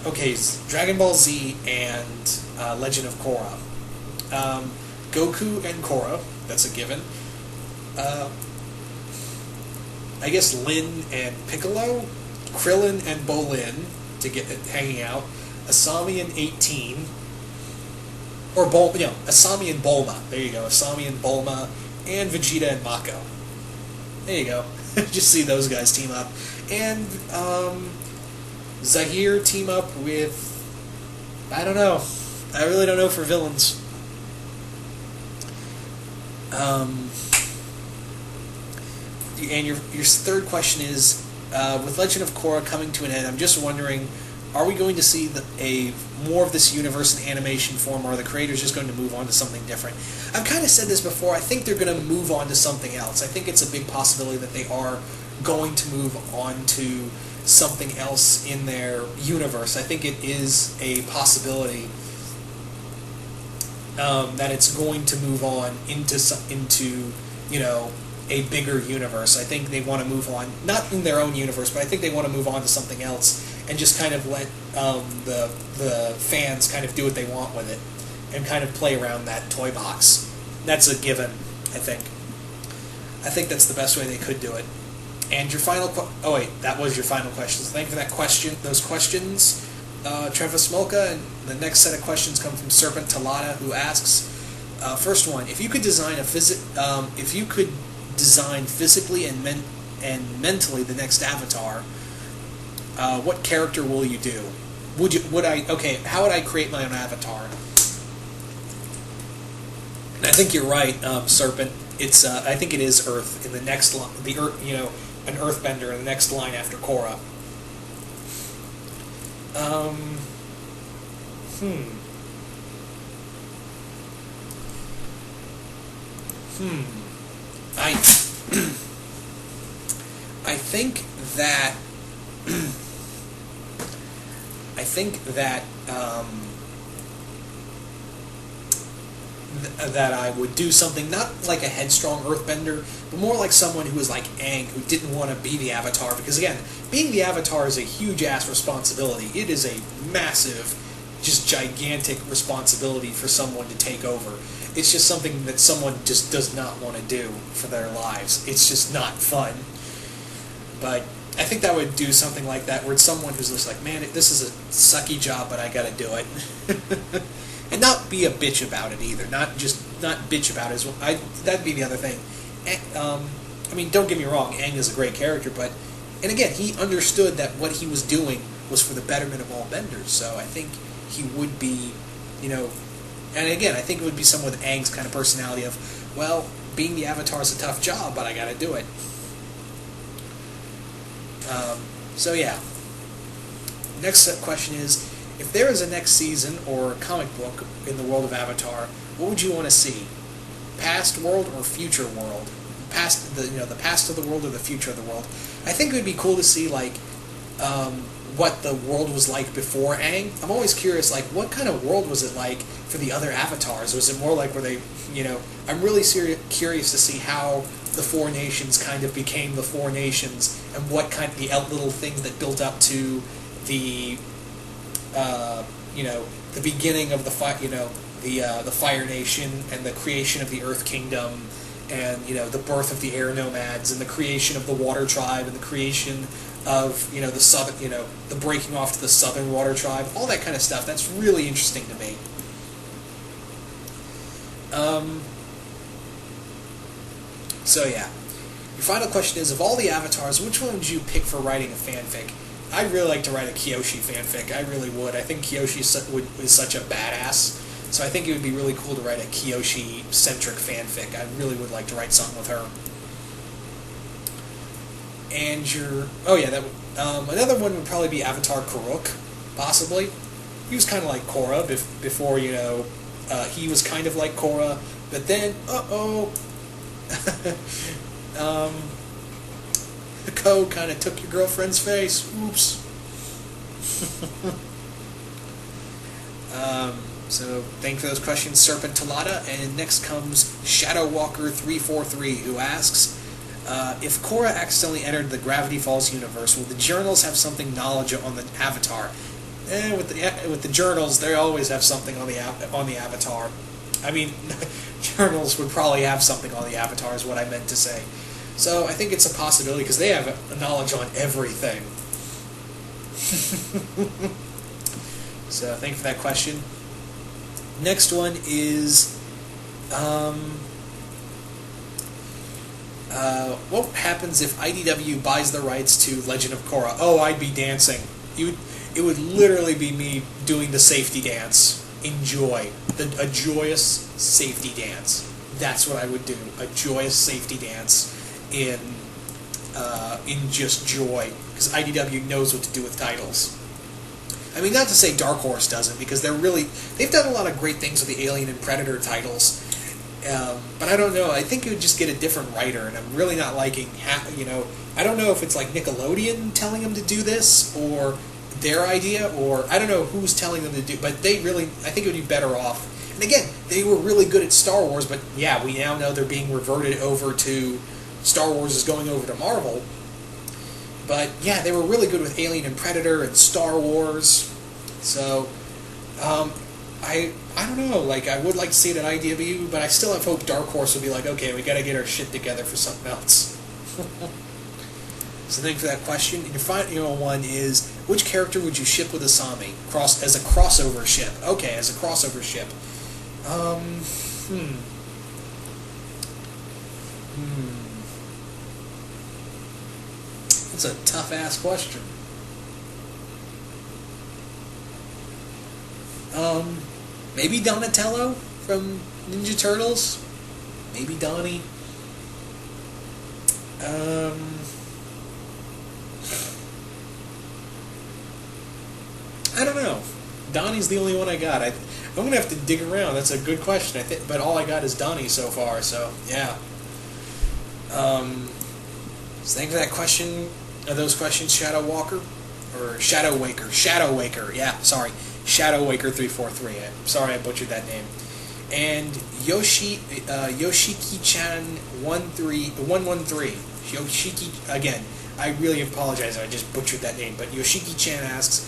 Okay, Dragon Ball Z and Legend of Korra. Goku and Korra, that's a given. I guess Lin and Piccolo, Krillin and Bolin to get hanging out, Asami and 18, or Asami and Bulma. There you go, Asami and Bulma, and Vegeta and Mako. There you go. Just see those guys team up, and Zahir team up with... I don't know. I really don't know for villains. And your third question is, with Legend of Korra coming to an end, I'm just wondering, are we going to see more of this universe in animation form, or are the creators just going to move on to something different? I've kind of said this before, I think they're going to move on to something else. I think it's a big possibility that they are going to move on to something else in their universe. I think it is a possibility that it's going to move on into a bigger universe. I think they want to move on, not in their own universe, but I think they want to move on to something else and just kind of let the fans kind of do what they want with it and kind of play around that toy box. That's a given, I think. I think that's the best way they could do it. And your final oh wait, that was your final question. So thank you for that question. Those questions, Trevor Smolka, and the next set of questions come from Serpent Talata, who asks, first one: if you could design physically and mentally the next Avatar, what character will you do? How would I create my own Avatar? And I think you're right, Serpent. It's I think it is Earth in the next line. The Earth, an Earthbender in the next line after Korra. I think that that I would do something not like a headstrong Earthbender, but more like someone who was like Aang, who didn't want to be the Avatar, because again, being the Avatar is a huge ass responsibility. It is a massive, just gigantic responsibility for someone to take over. It's just something that someone just does not want to do for their lives. It's just not fun. But I think that would do something like that, where it's someone who's just like, man, this is a sucky job, but I gotta do it. And not be a bitch about it either. Not bitch about it. That'd be the other thing. I mean, don't get me wrong, Aang is a great character, but... And again, he understood that what he was doing was for the betterment of all benders, so I think he would be, And again, I think it would be someone with Aang's kind of personality of, well, being the Avatar is a tough job, but I gotta do it. So yeah. Next question is, if there is a next season or comic book in the world of Avatar, what would you want to see? Past world or future world? The past of the world or the future of the world? I think it would be cool to see what the world was like before Aang. I'm always curious, what kind of world was it like for the other Avatars? Was it more like where they, I'm really curious to see how the Four Nations kind of became the Four Nations, and what kind of the little things that built up to the the beginning of the the Fire Nation and the creation of the Earth Kingdom, and the birth of the Air Nomads and the creation of the Water Tribe and the creation of the southern the breaking off to the Southern Water Tribe, all that kind of stuff. That's really interesting to me. So yeah, your final question is: of all the Avatars, which one would you pick for writing a fanfic? I'd really like to write a Kyoshi fanfic. I really would. I think Kyoshi is such a badass. So I think it would be really cool to write a Kyoshi-centric fanfic. I really would like to write something with her. And another one would probably be Avatar Karuk, possibly. He was kind of like Korra before, he was kind of like Korra, but then, the code kind of took your girlfriend's face. Oops. So thank you for those questions, Serpent Talata. And next comes Shadowwalker343, who asks, if Korra accidentally entered the Gravity Falls universe, will the journals have something knowledge on the Avatar? With the journals, they always have something on the Avatar. I mean, journals would probably have something on the Avatar, is what I meant to say. So I think it's a possibility, because they have knowledge on everything. So thank you for that question. Next one is, what happens if IDW buys the rights to Legend of Korra? Oh, I'd be dancing. it would literally be me doing the safety dance. Enjoy a joyous safety dance. That's what I would do. A joyous safety dance in just joy, because IDW knows what to do with titles. I mean, not to say Dark Horse doesn't, because they've done a lot of great things with the Alien and Predator titles. But I don't know. I think it would just get a different writer, and I'm really not liking. I don't know if it's like Nickelodeon telling them to do this, or their idea, or I don't know who's telling them to do. But I think it would be better off. And again, they were really good at Star Wars, but yeah, we now know they're being reverted over to Star Wars is going over to Marvel. But yeah, they were really good with Alien and Predator and Star Wars. So, I don't know. Like, I would like to see it at IDW, but I still have hope Dark Horse will be like, okay, we got to get our shit together for something else. So thank you for that question. And your final one is, which character would you ship with Asami as a crossover ship? Okay, as a crossover ship. That's a tough-ass question. Maybe Donatello from Ninja Turtles? Maybe Donnie? I don't know. Donnie's the only one I got. I'm going to have to dig around. That's a good question. But all I got is Donnie so far, so yeah. So thank you for that question. Are those questions Shadow Walker? Or Shadow Waker? Shadow Waker, yeah, sorry. Shadow Waker 343. I'm sorry I butchered that name. And Yoshiki-chan 113. Yoshiki, again, I really apologize, I just butchered that name, but Yoshiki-chan asks,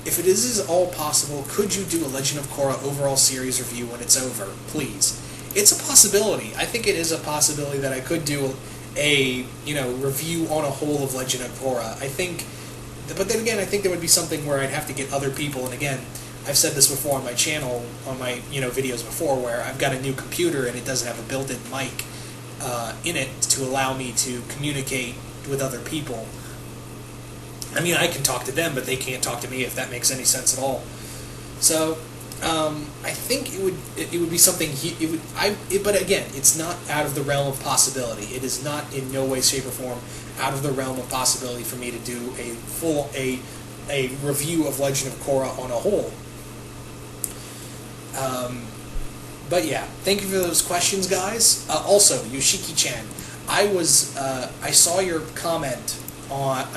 if it is at all possible, could you do a Legend of Korra overall series review when it's over, please? It's a possibility. I think it is a possibility that I could do a review on a whole of Legend of Korra. I think, but then again, I think there would be something where I'd have to get other people, and again, I've said this before on my channel, on my videos before, where I've got a new computer and it doesn't have a built-in mic in it to allow me to communicate with other people. I mean, I can talk to them, but they can't talk to me, if that makes any sense at all. So, I think it would be something but again, it's not out of the realm of possibility. It is not in no way, shape, or form out of the realm of possibility for me to do a review of Legend of Korra on a whole. But yeah, thank you for those questions, guys. Also, Yoshiki-chan, I saw your comment on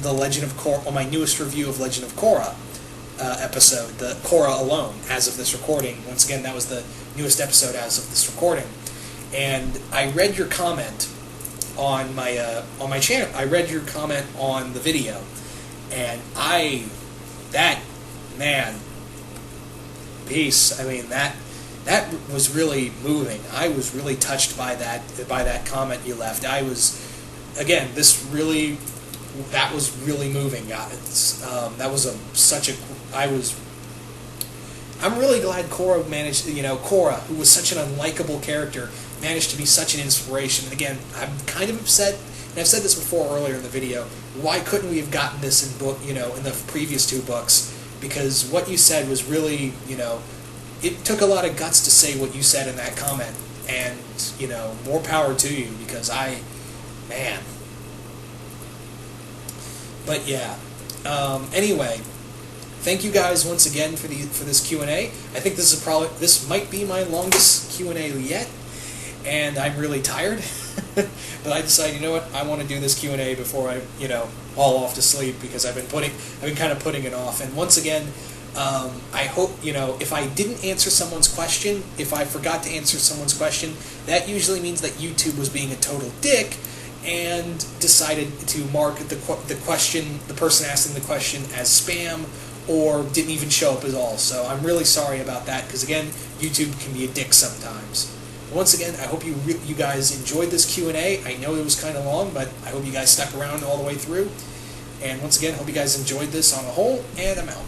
the Legend of Korra, on my newest review of Legend of Korra episode, the Korra Alone, as of this recording. Once again, that was the newest episode as of this recording. And I read your comment on my channel. I read your comment on the video, and peace. I mean, that was really moving. I was really touched by that comment you left. I was, again, that was really moving, guys. I'm really glad Korra managed, Korra, who was such an unlikable character, managed to be such an inspiration. And again, I'm kind of upset, and I've said this before earlier in the video, why couldn't we have gotten this in the previous two books? Because what you said was really, it took a lot of guts to say what you said in that comment, and, more power to you, because man. But yeah, anyway, thank you guys once again for this Q&A. I think this might be my longest Q&A yet, and I'm really tired. But I decided, you know what, I want to do this Q&A before I, haul off to sleep, because I've been kind of putting it off. And once again, I hope, if I didn't answer someone's question, if I forgot to answer someone's question, that usually means that YouTube was being a total dick and decided to mark the person asking the question as spam, or didn't even show up at all. So I'm really sorry about that, because again, YouTube can be a dick sometimes. Once again, I hope you guys enjoyed this Q&A. I know it was kind of long, but I hope you guys stuck around all the way through. And once again, hope you guys enjoyed this on the whole, and I'm out.